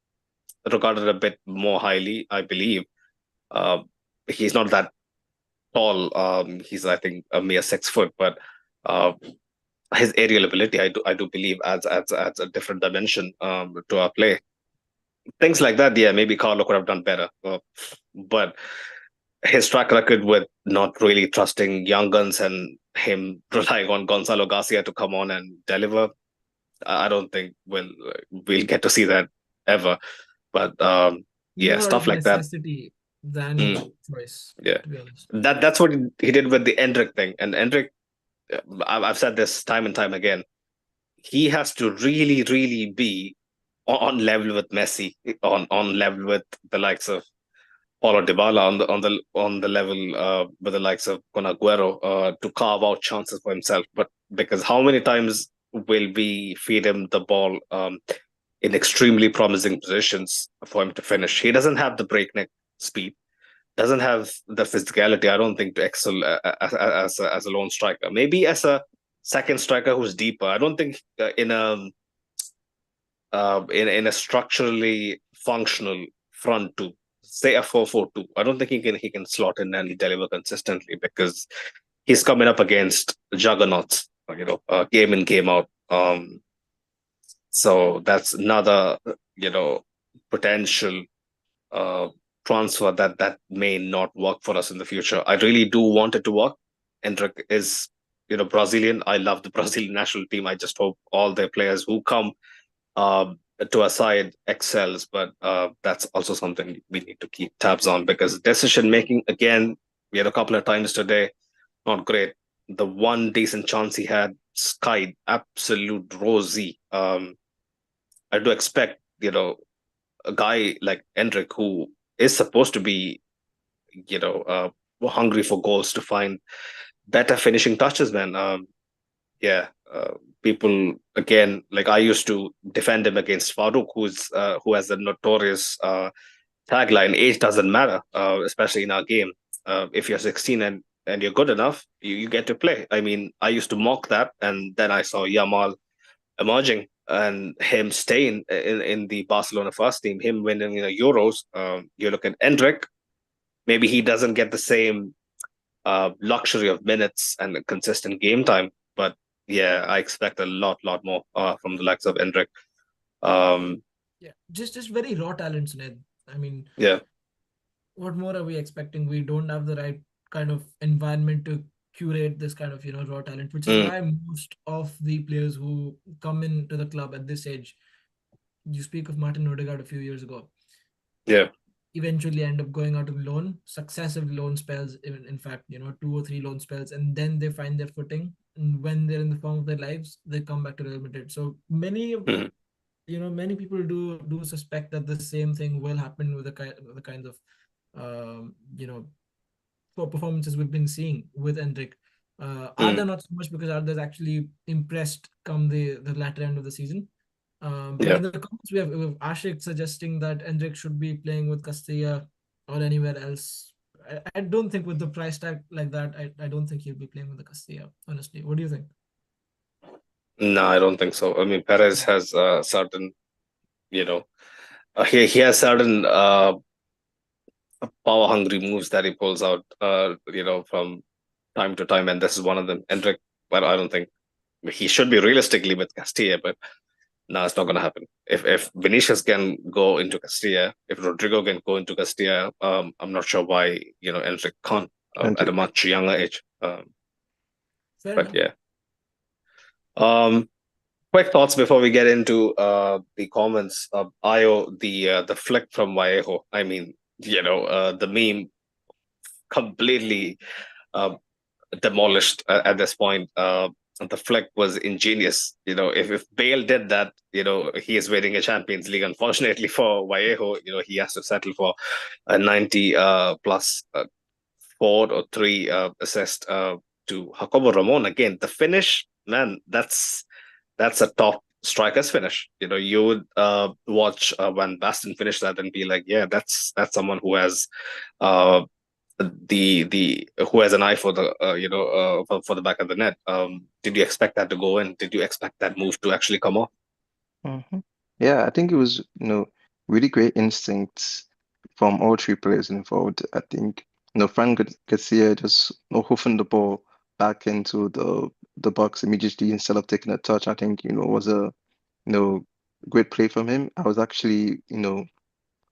A: regarded a bit more highly, I believe. Uh, he's not that tall. He's I think a mere 6 foot, but uh, his aerial ability, I do believe, adds a different dimension to our play. Things like that, yeah, maybe Carlo could have done better, but his track record with not really trusting young guns and him relying on Gonzalo Garcia to come on and deliver, I don't think we'll get to see that ever. But yeah,
B: More out of
A: stuff like that.
B: necessity than
A: Mm,
B: choice,
A: yeah,
B: to be honest.
A: that's what he did with the Endrick thing. And Endrick, I've said this time and time again, he has to really, really be on level with Messi, on level with the likes of Paulo Dybala, on the level with the likes of Kun Aguero, to carve out chances for himself. But because how many times will we feed him the ball in extremely promising positions for him to finish? He doesn't have the breakneck speed, doesn't have the physicality, I don't think, to excel as a lone striker. Maybe as a second striker who's deeper. I don't think in a structurally functional front two say a 4-4-2. I don't think he can slot in and deliver consistently because he's coming up against juggernauts, game in, game out. So that's another, potential uh, transfer that may not work for us in the future. I really do want it to work. Endrick is, Brazilian. I love the Brazilian national team. I just hope all their players who come to our side excels, but that's also something we need to keep tabs on because decision making, again, we had a couple of times today, not great. The one decent chance he had, skied, absolute rosy. I do expect, a guy like Endrick, who is supposed to be, hungry for goals, to find better finishing touches, man. Yeah, people, again, like I used to defend him against Farouk, who has a notorious tagline: "Age doesn't matter," especially in our game. If you're 16 and you're good enough, you get to play. I mean, I used to mock that, and then I saw Yamal emerging and him staying in the Barcelona first team, him winning Euros. You look at Endrick, maybe he doesn't get the same luxury of minutes and consistent game time, but yeah, I expect a lot more from the likes of Endrick.
B: Yeah, just very raw talents, Ned. I mean,
A: Yeah.
B: What more are we expecting? We don't have the right kind of environment to curate this kind of raw talent, which is
A: Mm.
B: why most of the players who come into the club at this age, you speak of Martin Odegaard a few years ago,
A: Yeah.
B: eventually end up going out on loan, successive loan spells, in fact, 2 or 3 loan spells, and then they find their footing. And when they're in the form of their lives, they come back to Real Madrid. So many of
A: Mm.
B: many people do suspect that the same thing will happen with the kinds of um, you know for performances we've been seeing with Endrick. Arda
A: Mm.
B: not so much because Arda's actually impressed come the latter end of the season. But
A: Yeah.
B: in the comments we have Ashik suggesting that Endrick should be playing with Castilla or anywhere else. I don't think with the price tag like that, I don't think he'll be playing with the Castilla, honestly. What do you think?
A: No, I don't think so. I mean, Perez has certain, you know, he has certain power hungry moves that he pulls out, from time to time, and this is one of them. Endrick, well, I don't think he should be realistically with Castilla, but no, it's not going to happen. If Vinicius can go into Castilla, if Rodrigo can go into Castilla, I'm not sure why Endrick can't at a
C: Endrick.
A: much younger age.
B: Fair
A: But
B: enough.
A: yeah. Quick thoughts before we get into the comments. Io, the flick from Vallejo. I mean, the meme completely uh, demolished at this point. The flick was ingenious. If Bale did that, he is winning a Champions League. Unfortunately for Vallejo, he has to settle for a 90 plus 4 or 3 assist to Jacobo Ramon. Again, the finish, man, that's a top striker's finish. You would watch when Baston finished that and be like, yeah, that's someone who has uh, the who has an eye for the for the back of the net. Did you expect that to go in? Did you expect that move to actually come off?
C: Hmm. Yeah, I think it was, really great instincts from all 3 players involved. I think, Frank Garcia just, hoofing the ball back into the box immediately instead of taking a touch. I think, was a, great play from him. I was actually,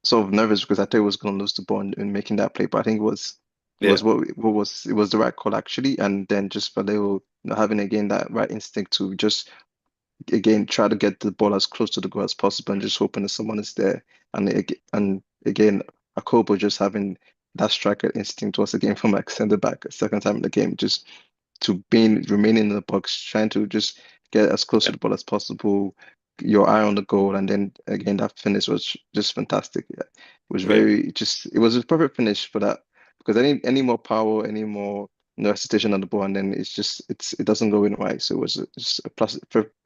C: sort of nervous because I thought he was going to lose the ball in making that play, but I think it
A: Yeah.
C: was it was the right call actually. And then just Vallejo, having again that right instinct to just again try to get the ball as close to the goal as possible and just hoping that someone is there. And again, Jacobo just having that striker instinct once again from like center back a second time in the game, just to remaining in the box, trying to just get as close to
A: Yeah.
C: the ball as possible, your eye on the goal, and then again that finish was just fantastic. Yeah. It was
A: Yeah.
C: it was a perfect finish for that because any more power, any more hesitation on the ball, and then it doesn't go in right. So it was just a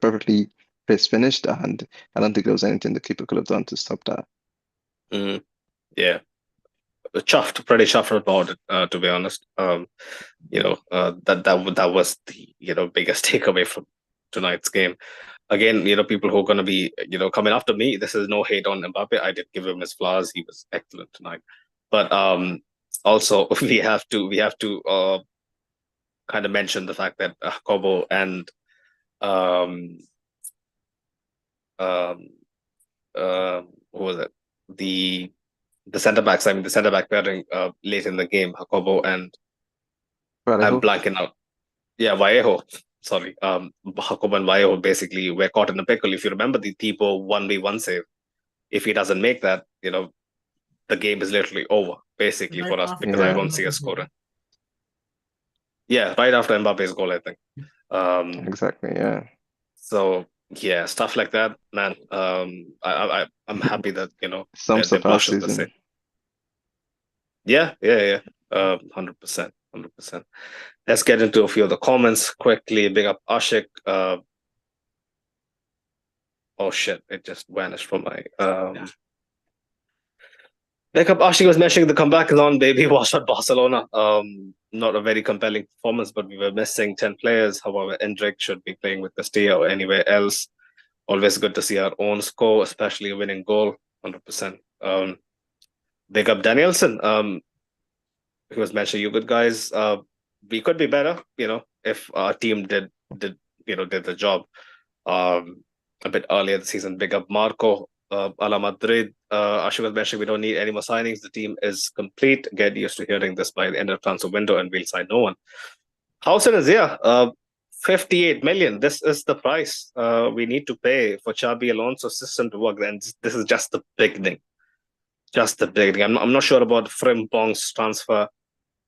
C: perfectly placed finished, and I don't think there was anything the keeper could have done to stop that.
A: Yeah. Pretty chuffed about it, to be honest. That was the biggest takeaway from tonight's game. Again, people who are going to be coming after me. This is no hate on Mbappe. I did give him his flowers. He was excellent tonight. But also we have to kind of mention the fact that Jacobo and um um who was it? The the centre backs. I mean, the centre back pairing late in the game, Jacobo and I'm
C: Vallejo.
A: blanking out. Yeah, Vallejo. Sorry, Jacobo and Vallejo basically were caught in a pickle. If you remember the Tipo 1v1 save, if he doesn't make that, the game is literally over basically
B: Right
A: for us because I
C: Yeah,
B: after
A: don't see a
B: Mbappe's goal.
A: scorer. Yeah, right after Mbappe's goal, I think.
C: exactly. Yeah.
A: So yeah, stuff like that, man. I'm happy that
C: Sums
A: they
C: up our
A: brushed up the save.
C: season.
A: Yeah, yeah, yeah. 100%, 100%. Let's get into a few of the comments quickly. Big up Ashik. Oh shit, it just vanished from my Big up Ashik was mentioning the comeback is on, baby. Watch at Barcelona. Not a very compelling performance, but we were missing 10 players. However, Endrick should be playing with Castilla or anywhere else. Always good to see our own score, especially a winning goal. 100%. Big up Danielson. He was mentioning you good guys. We could be better, if our team did the job a bit earlier this season. Big up Marco, a la Madrid. Ashik was mentioning we don't need any more signings. The team is complete. Get used to hearing this by the end of the transfer window, and we'll sign no one. Housen is here. 58 million. This is the price we need to pay for Xabi Alonso's system to work. And this is just the beginning. Just the beginning. I'm not sure about Frimpong's transfer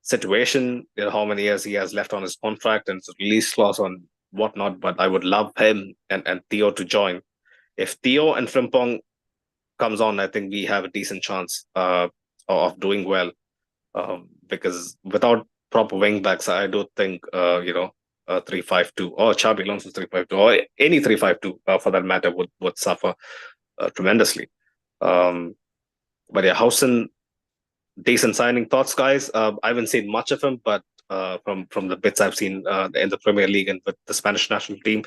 A: situation, how many years he has left on his contract and his release clause on whatnot, but I would love him and Theo to join. If Theo and Frimpong comes on, I think we have a decent chance of doing well, because without proper wing backs, I don't think 3-5-2 or Xabi Alonso's 3-5-2 or any 3-5-2 for that matter would suffer tremendously. But yeah, Housen, decent signing. Thoughts, guys? I haven't seen much of him, but from the bits I've seen in the Premier League and with the Spanish national team,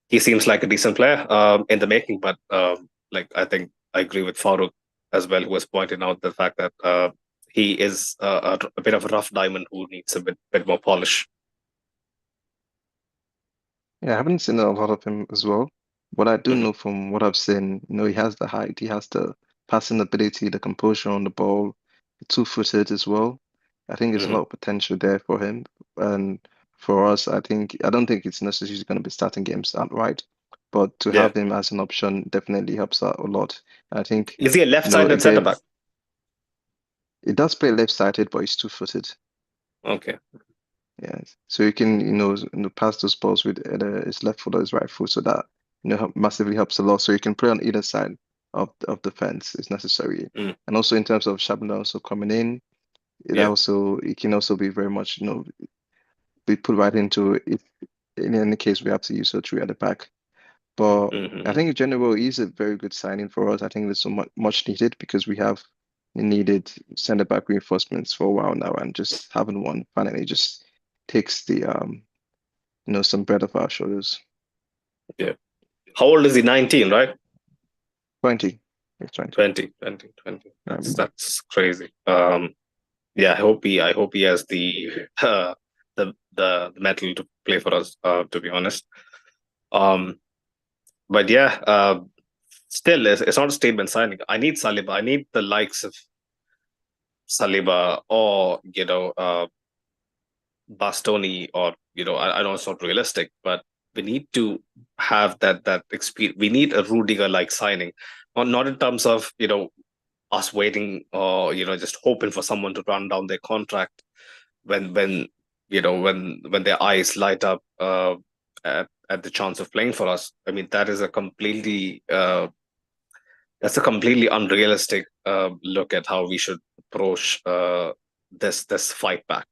A: he seems like a decent player in the making. But I think I agree with Farouk as well, who was pointing out the fact that he is a bit of a rough diamond who needs a bit more polish.
C: Yeah, I haven't seen a lot of him as well. What I do
A: Mhm.
C: know from what I've seen, he has the height, he has the passing ability, the composure on the ball, two-footed as well. I think there's a lot of potential there for him. And for us, I don't think it's necessarily going to be starting games outright, but to
A: Yeah.
C: have him as an option definitely helps out a lot. I think,
A: Is he a left-sided centre
C: again,
A: back?
C: it does play left-sided, but he's two-footed.
A: Okay.
C: Yeah, so you can, pass those balls with either his left foot or his right foot, so that massively helps a lot. So you can play on either side of the fence if necessary.
A: Mm.
C: And also in terms of Shabana also coming in,
A: Yeah.
C: it can also be very much, be put right into if in any case we have to use Sotri at the back. But I
A: Mm-hmm.
C: think in general he's a very good signing for us. I think there's so much needed because we have needed centre back reinforcements for a while now, and just having one finally just takes the some bread off our shoulders.
A: Yeah. How old is he? 19, right?
C: 20. It's 20.
A: 20. That's crazy. Yeah, I hope he has the metal to play for us, to be honest. But yeah, still it's not a statement signing. I need Saliba. I need the likes of Saliba or Bastoni, or I know it's not realistic, but we need to have that experience. We need a Rudiger like signing, not in terms of us waiting or just hoping for someone to run down their contract when when their eyes light up at the chance of playing for us. I mean, that's a completely unrealistic look at how we should approach this fight back.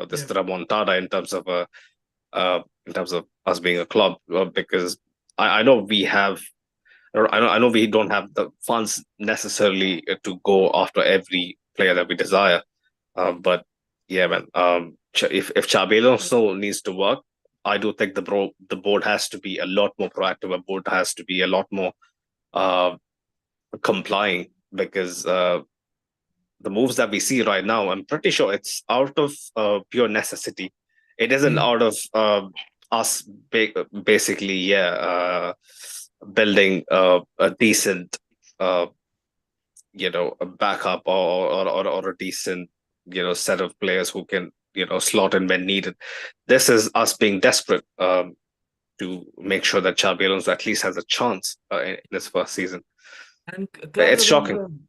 A: This
B: Yeah.
A: remontada in terms of us being a club, because I know we have. I know we don't have the funds necessarily to go after every player that we desire, but yeah, man. If Xabi Alonso needs to work, I do think the board has to be a lot more proactive. A board has to be a lot more uh, complying, because the moves that we see right now, I'm pretty sure it's out of pure necessity. It isn't out of us basically, building a decent, a backup or a decent, set of players who can, slot in when needed. This is us being desperate to make sure that Xabi Alonso at least has a chance in his first season.
B: And
A: It's shocking.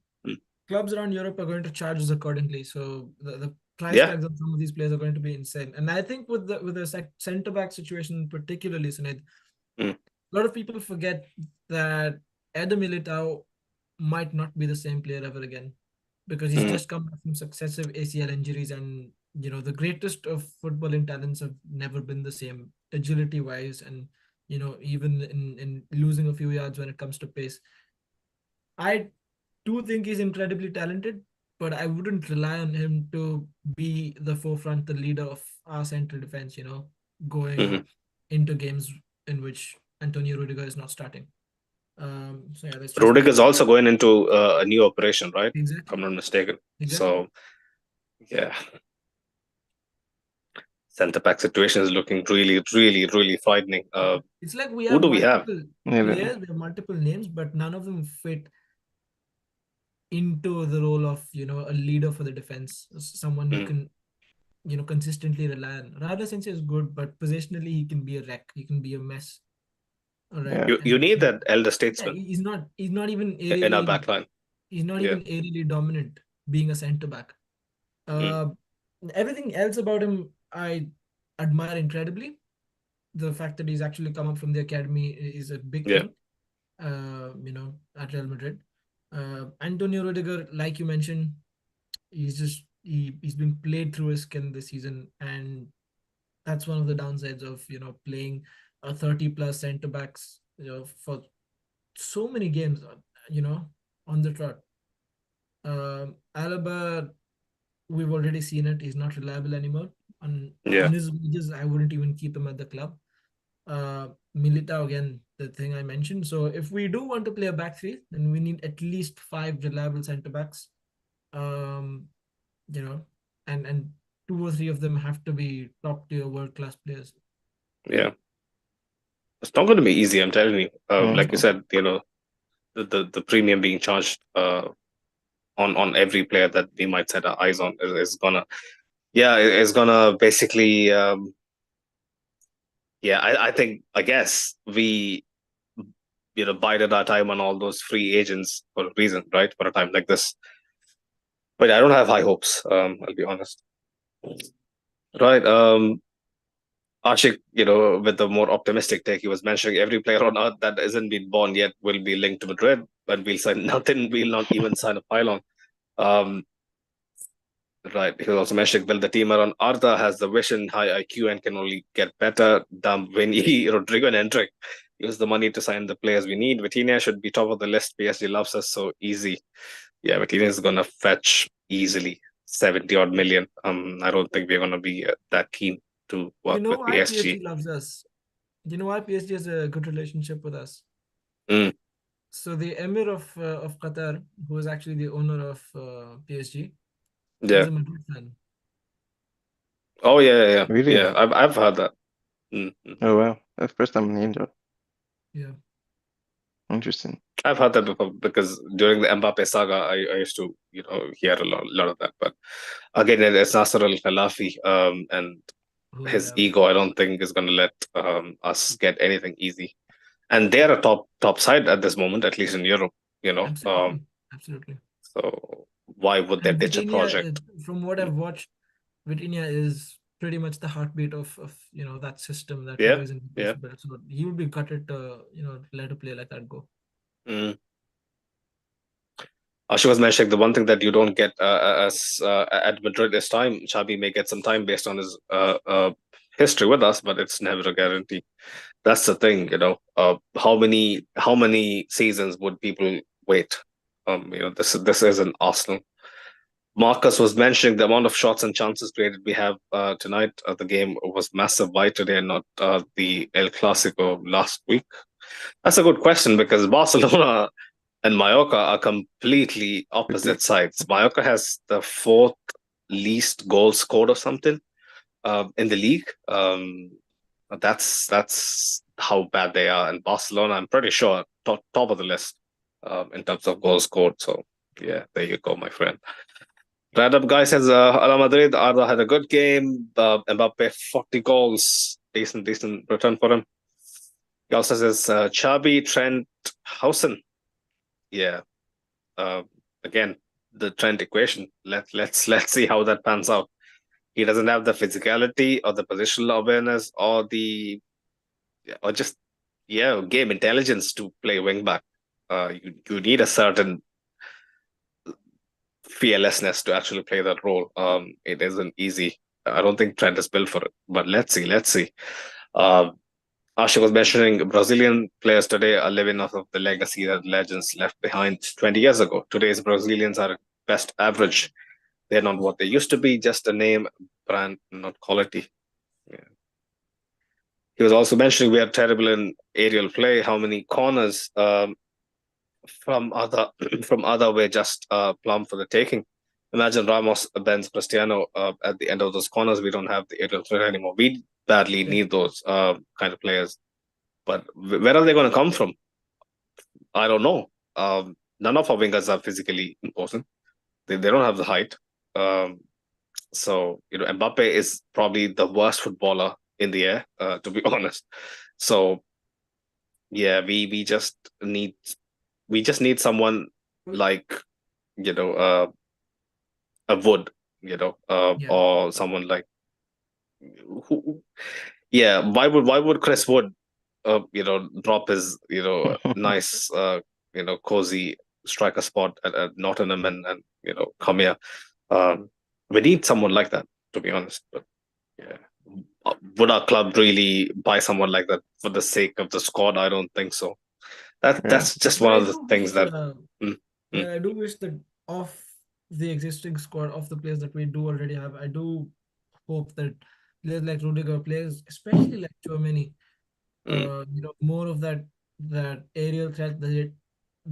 B: Clubs around Europe are going to charge us accordingly. So the price tags of some of these players are going to be insane. And I think with the centre back situation particularly, Sunil, a lot of people forget that Eder Militao might not be the same player ever again, because he's just come back from successive ACL injuries, and the greatest of footballing talents have never been the same agility wise, and even in losing a few yards when it comes to pace. I do think he's incredibly talented, but I wouldn't rely on him to be the forefront, the leader of our central defense, going into games in which Antonio Rudiger is not starting. So yeah, that's
A: Rudiger is also going into a new operation, right?
B: Exactly.
A: If I'm not mistaken.
B: Exactly.
A: So, yeah. Centre back situation is looking really, really, really frightening.
B: It's like we have
A: do we have?
B: players, we have multiple names, but none of them fit into the role of a leader for the defense, someone you can consistently rely on. Raul Asensio is good, but positionally he can be a wreck. He can be a mess. All right.
A: You need that elder statesman.
B: He's not even aerially,
A: in our back line.
B: He's not even aerially dominant, being a centre back. Everything else about him I admire incredibly. The fact that he's actually come up from the academy is a big thing. At Real Madrid. Antonio Rudiger, like you mentioned, he's been played through his skin this season, and that's one of the downsides of playing a 30+ centre backs for so many games on the trot. Alaba, we've already seen it. He's not reliable anymore. On his wages, I wouldn't even keep him at the club. Militao, again, the thing I mentioned. So if we do want to play a back three, then we need at least 5 reliable centre backs. And 2 or 3 of them have to be top tier world class players.
A: Yeah, it's not going to be easy. I'm telling you. Like you said, the premium being charged on every player that we might set our eyes on is gonna basically. I guess we bided our time on all those free agents for a reason, right? For a time like this. But I don't have high hopes, I'll be honest. Right. Ashik, with the more optimistic take, he was mentioning every player on earth that isn't been born yet will be linked to Madrid, but we'll sign nothing, we'll not even sign a pylon. Right. He was also mentioning build the team around Arda, has the vision, high IQ, and can only get better. Vinny, Rodrigo, and Hendrik use the money to sign the players we need. Vitinha should be top of the list. PSG loves us, so easy. Yeah, Vitinha is gonna fetch easily 70 odd million. I don't think we're gonna be that keen to work with PSG.
B: PSG loves us. You know why PSG has a good relationship with us? So the Emir of Qatar, who is actually the owner of PSG, he's a Madrid fan.
A: Oh yeah.
C: Really?
A: Yeah, I've heard that.
C: Oh wow, that's the first time I'm hearing that.
B: Yeah.
C: Interesting.
A: I've heard that before because during the Mbappe saga, I used to hear a lot of that. But again, it's Nasser Al Khelafi, and his ego, I don't think is going to let us get anything easy. And they are a top side at this moment, at least in Europe.
B: Absolutely.
A: So why would they ditch a project?
B: From what I've watched, Vitinha is pretty much the heartbeat of that system that So he would be gutted to let a player like that go.
A: Ashu was mentioning the one thing that you don't get at Madrid is time. Xabi may get some time based on his history with us, but it's never a guarantee. That's the thing, how many seasons would people wait? This is an Arsenal. Marcus was mentioning the amount of shots and chances created we have tonight. The game was massive. Why today and not the El Clasico last week? That's a good question because Barcelona and Mallorca are completely opposite sides. Mallorca has the fourth least goals scored or something in the league. That's how bad they are. And Barcelona, I'm pretty sure, top of the list in terms of goals scored. So yeah, there you go, my friend. Right up, guy says Real Madrid. Arda had a good game. Mbappe 40 goals, decent return for him. He also says Xabi, Trent, Hausen. Yeah. Uh, Again, the Trent equation. Let's see how that pans out. He doesn't have the physicality or the positional awareness or just game intelligence to play wing back. You need a certain fearlessness to actually play that role. It isn't easy. I don't think Trent is built for it. But let's see. Asha was mentioning Brazilian players today are living off of the legacy that legends left behind 20 years ago. Today's Brazilians are best average. They're not what they used to be, just a name, brand, not quality. Yeah. He was also mentioning we are terrible in aerial play. How many corners from other from other were just plumb for the taking. Imagine Ramos, Benz, Cristiano at the end of those corners. We don't have the aerial threat anymore. We badly need those kind of players. But where are they going to come from? I don't know. None of our wingers are physically important. They don't have the height. Um, so Mbappe is probably the worst footballer in the air, to be honest. So yeah, we just need someone like a Wood,
B: Yeah.
A: or someone like who. Yeah, why would Chris Wood, drop his nice cozy striker spot at Nottingham and come here. We need someone like that, to be honest. But yeah, would our club really buy someone like that for the sake of the squad? I don't think so.
C: Yeah.
A: That's just
B: But
A: one
B: I
A: of the
B: do
A: things
B: wish,
A: that. Mm, mm,
B: I do wish that of the existing squad of the players that we do already have, I do hope that players like Rudiger, players especially like Germany,
A: mm.
B: more of that aerial threat that they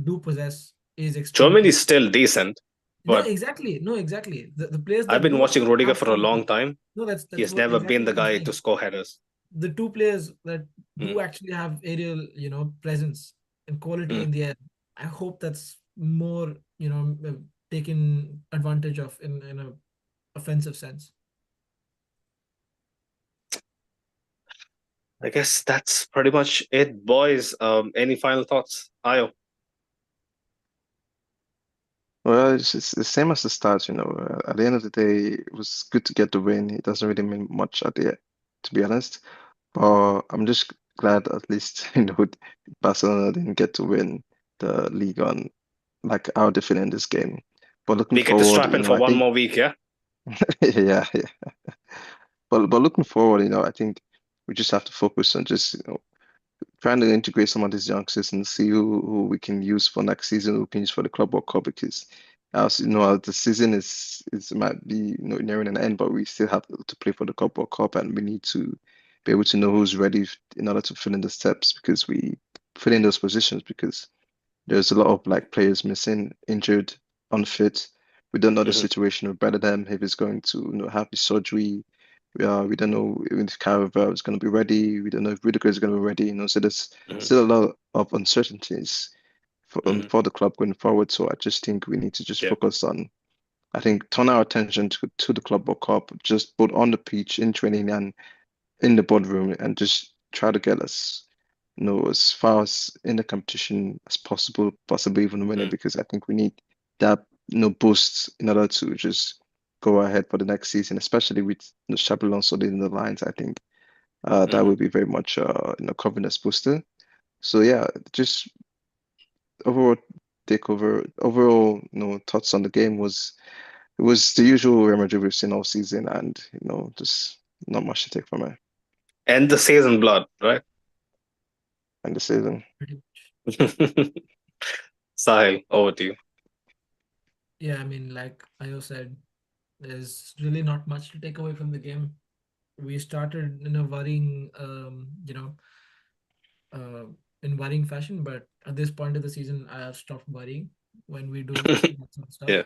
B: do possess is
A: Germany's
B: exploited.
A: still decent,
B: No,
A: but
B: exactly. No, exactly. The players
A: I've
B: that
A: been
B: do
A: watching Rudiger
B: have
A: for a
B: quality.
A: long time.
B: No,
A: He
B: that's
A: has
B: what
A: never
B: exactly
A: been the
B: what I'm
A: guy to
B: saying.
A: score headers.
B: The two players that
A: Mm,
B: do actually have aerial, presence and quality
A: mm.
B: in the air. I hope that's more, taken advantage of in a offensive sense.
A: I guess that's pretty much it, boys. Any final thoughts, Ayo?
C: Well, it's the same as the start, At the end of the day, it was good to get the win. It doesn't really mean much at the end, to be honest. But I'm just glad at least, Barcelona didn't get to win the league on like how they feel in this game. But looking
A: We get to
C: forward,
A: strap in for
C: I
A: one
C: think
A: more week, yeah.
C: yeah, yeah. But looking forward, I think we just have to focus on just, trying to integrate some of these youngsters and see who we can use for next season, who we can use for the Club World Cup because as the season is might be nearing an end, but we still have to play for the Club World Cup and we need to be able to know who's ready in order to fill in the steps because we fill in those positions because there's a lot of like players missing, injured, unfit. We don't know the
A: Hmm.
C: situation of Bellingham if he's going to have the surgery. We don't know if Caravel is going to be ready. We don't know if Rudiger is going to be ready. So there's
A: Hmm.
C: still a lot of uncertainties
A: Hmm.
C: for the club going forward. So I just think we need to just
A: Yeah.
C: focus on, I think, turn our attention to the Club World Cup, just both on the pitch, in training, and in the boardroom, and just try to get us, as far as in the competition as possible, possibly even win it,
A: Mm,
C: because I think we need that, boost in order to just go ahead for the next season, especially with Xabi Alonso leading the lines. I think that
A: mhm.
C: would be very much confidence booster. So yeah, just overall overall, thoughts on the game was it was the usual Real Madrid we've seen all season, and just not much to take from it
A: And the season blood, right?
C: and the season.
B: Pretty much.
A: Sahil, over to you.
B: Yeah, I mean, like Ayo said, there's really not much to take away from the game. We started in a worrying, uh, in worrying fashion, but at this point of the season, I have stopped worrying when we do that sort of stuff.
A: Yeah.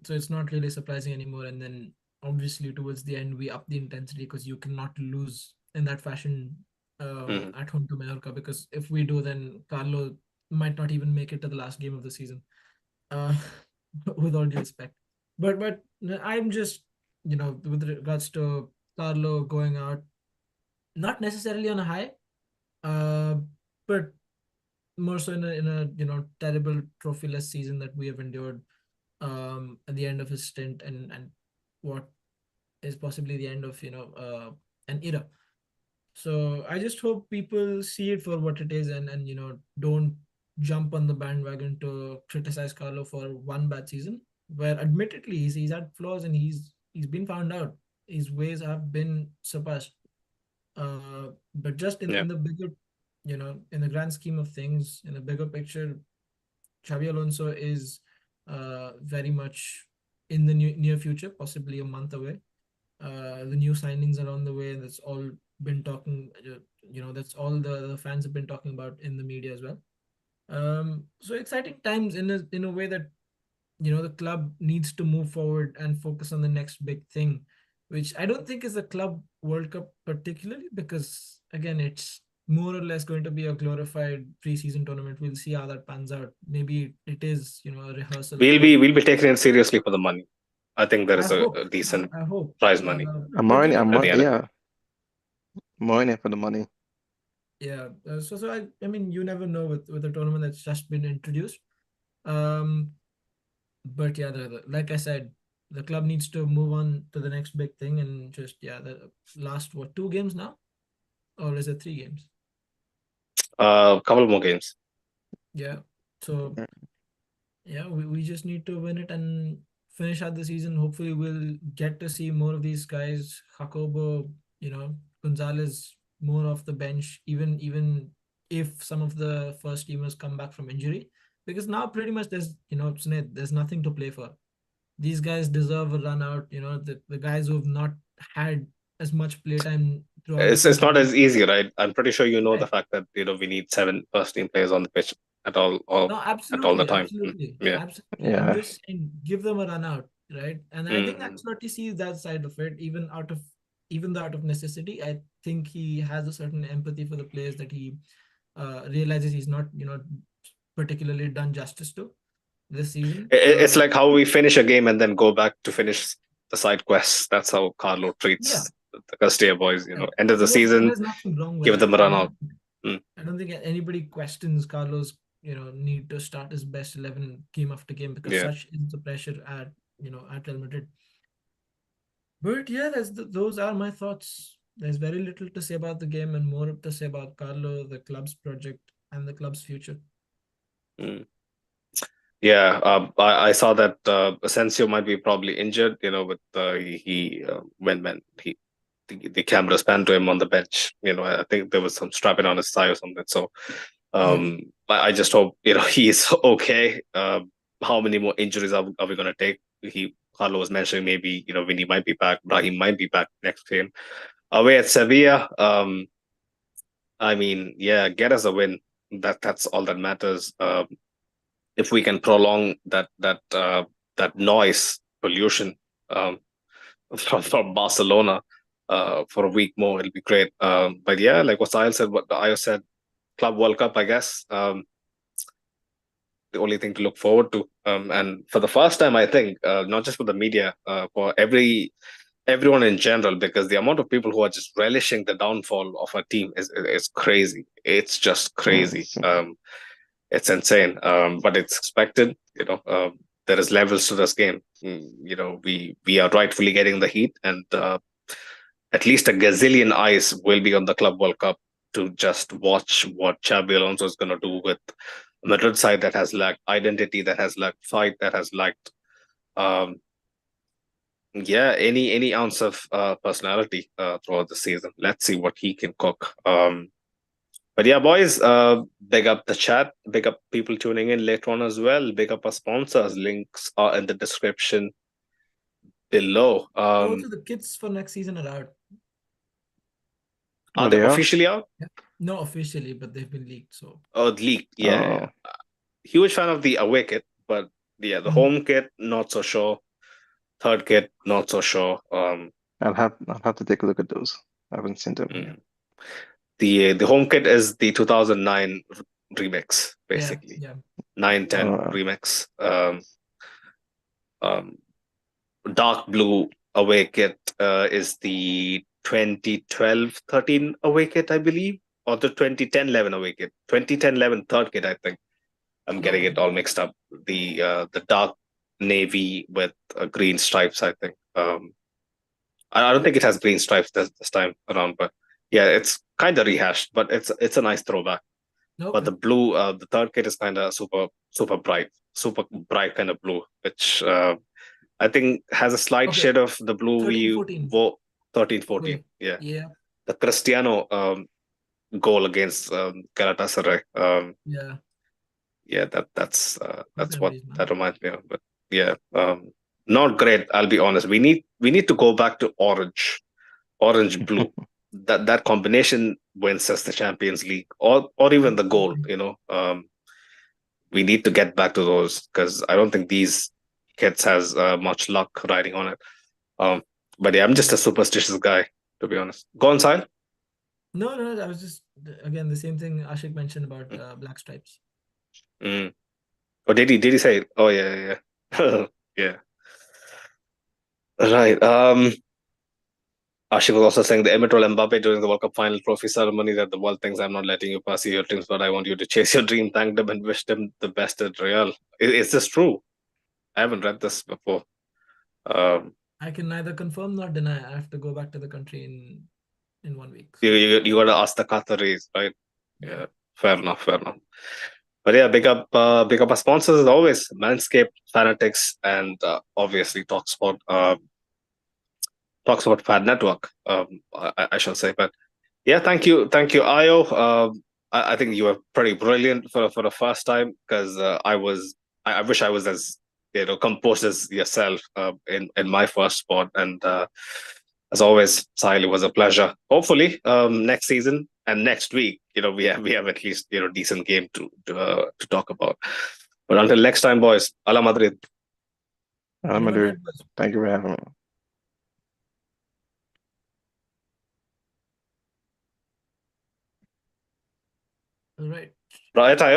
B: So it's not really surprising anymore. And then obviously towards the end, we up the intensity because you cannot lose in that fashion at home to Mallorca, because if we do, then Carlo might not even make it to the last game of the season. Uh, with all due respect, but I'm just, with regards to Carlo going out, not necessarily on a high, but more so in a terrible trophyless season that we have endured at the end of his stint, and what is possibly the end of an era. So I just hope people see it for what it is, and don't jump on the bandwagon to criticize Carlo for one bad season, where admittedly he's had flaws and he's been found out. His ways have been surpassed. But just in,
A: Yeah.
B: in the bigger, in the grand scheme of things, in the bigger picture, Xabi Alonso is very much in the near future, possibly a month away. The new signings are on the way, and that's all been talking. That's all the fans have been talking about in the media as well. So exciting times in a way that the club needs to move forward and focus on the next big thing, which I don't think is the Club World Cup particularly, because again, it's more or less going to be a glorified preseason tournament. We'll see how that pans out. Maybe it is, a rehearsal
A: We'll
B: for.
A: be taking it seriously for the money. I think there
B: I
A: is
B: hope.
A: a decent
B: I hope.
A: prize money
C: I'm
B: But
C: more in,
B: you
C: I'm
B: never
A: at
C: more,
A: the
B: know.
A: end of it.
C: yeah, more in it for the money.
B: Yeah. So I mean, you never know with a tournament that's just been introduced. Um, but yeah, like I said, the club needs to move on to the next big thing, and just the last, what, 2 games now, or is it 3 games?
A: Couple more games.
B: Yeah. So yeah, we just need to win it and finish out the season. Hopefully, we'll get to see more of these guys. Jacobo, Gonzalez, more off the bench, even if some of the first teamers come back from injury, because now pretty much Sinead, there's nothing to play for. These guys deserve a run out. The guys who have not had as much playtime throughout the
A: It's not
B: preseason.
A: as easy, right? I'm pretty sure you know the
B: Correct.
A: fact that we need 7 first team players on the pitch at all, or
B: No,
A: at all the
B: absolutely,
A: time.
B: absolutely,
A: Yeah.
B: absolutely. I'm
C: Yeah.
B: just saying, give them a run out, right? And I think
A: Mm.
B: Ancelotti sees that side of it, even though out of necessity. I think he has a certain empathy for the players that he realizes he's not, particularly done justice to this season.
A: It's
B: So
A: like how we finish a game and then go back to finish the side quests. That's how Carlo
B: yeah,
A: treats the Castilla boys.
B: right.
A: End of the
B: And
A: season,
B: there's nothing wrong with
A: give them
B: that.
A: a run out. Mm.
B: I don't think anybody questions Carlos, need to start his best 11 game after game, because
A: Yeah.
B: such is the pressure at Real Madrid. But yeah, those are my thoughts. There's very little to say about the game and more to say about Carlo, the club's project, and the club's future.
A: Mm. Yeah, I saw that Asensio might be probably injured. With he when he the cameras panned to him on the bench. I think there was some strapping on his thigh or something. So
B: Yes.
A: I just hope he's okay. How many more injuries are we going to take? Carlo was mentioning maybe Vinny might be back, Brahim might be back next game away at Sevilla. I mean, yeah, get us a win. That's all that matters. If we can prolong that noise pollution um, from Barcelona for a week more, it'll be great. But yeah, like what Sahil said, what Ayo said, Club World Cup, I guess. The only thing to look forward to. And for the first time, I think, not just for the media, for everyone in general, because the amount of people who are just relishing the downfall of a team is crazy. It's just crazy.
C: Yes.
A: It's insane. But it's expected. There is levels to this game. We are rightfully getting the heat, and at least a gazillion eyes will be on the Club World Cup to just watch what Xabi Alonso is going to do with a Madrid side that has lacked identity, that has lacked fight, that has lacked um, any ounce of personality throughout the season. Let's see what he can cook. But yeah, boys, big up the chat, big up people tuning in later on as well. Big up our sponsors. Links are in the description below.
B: Also, the kits for next season are out.
A: Are
C: Oh,
A: they
C: they are?
A: officially out?
B: Yeah. Not officially, but they've been leaked. So
A: Oh, leaked. Yeah. Huge fan of the away kit, but yeah, the home kit, not so sure. Third kit, not so sure.
C: I'll have to take a look at those. I haven't seen them yet.
A: The home kit is the 2009 remix, basically.
B: yeah.
A: 9-10 remix. Dark blue away kit is the 2012-13 away kit, I believe, or the 2010-11 away kit. 2010-11 third kit, I think. I'm getting it all mixed up. The dark navy with green stripes, I think. I don't think it has green stripes this time around, but yeah, it's kind of rehashed, but it's a nice throwback. But the blue, the third kit is kind of super bright kind of blue, which I think has a slight shade of the blue
B: 13-14.
A: 13-14. Yeah. The Cristiano goal against Galatasaray. Yeah, that's what that reminds me of. But yeah, not great. I'll be honest. We need to go back to orange blue. that combination wins us the Champions League, or even the goal. We need to get back to those, because I don't think these kits has much luck riding on it. But yeah, I'm just a superstitious guy, to be honest. Go on, Sahil.
B: No, I was just, again, the same thing Ashik mentioned about black stripes.
A: Oh, did he say it? Oh, yeah. Yeah. Right. Ashik was also saying the Emmet told Mbappe during the World Cup final trophy ceremony that the world thinks I'm not letting you pursue your dreams, but I want you to chase your dream. Thanked them and wished them the best at Real. Is this true? I haven't read this before.
B: I can neither confirm nor deny. I have to go back to the country in 1 week.
A: So. You got to ask the Qataris, right? Yeah. Fair enough. But yeah, big up our sponsors as always: Manscaped, Fanatics, and obviously Talksport Fan Network. I shall say, but yeah, thank you, Ayo. I think you were pretty brilliant for the first time, because I wish I was as composed as yourself in my first spot, and as always, Sahil, it was a pleasure. Hopefully, next season and next week, we have at least decent game to talk about. But until next time, boys, Ala Madrid.
C: Ala Madrid. Thank you for having me.
B: All right.
A: Right, Ayo.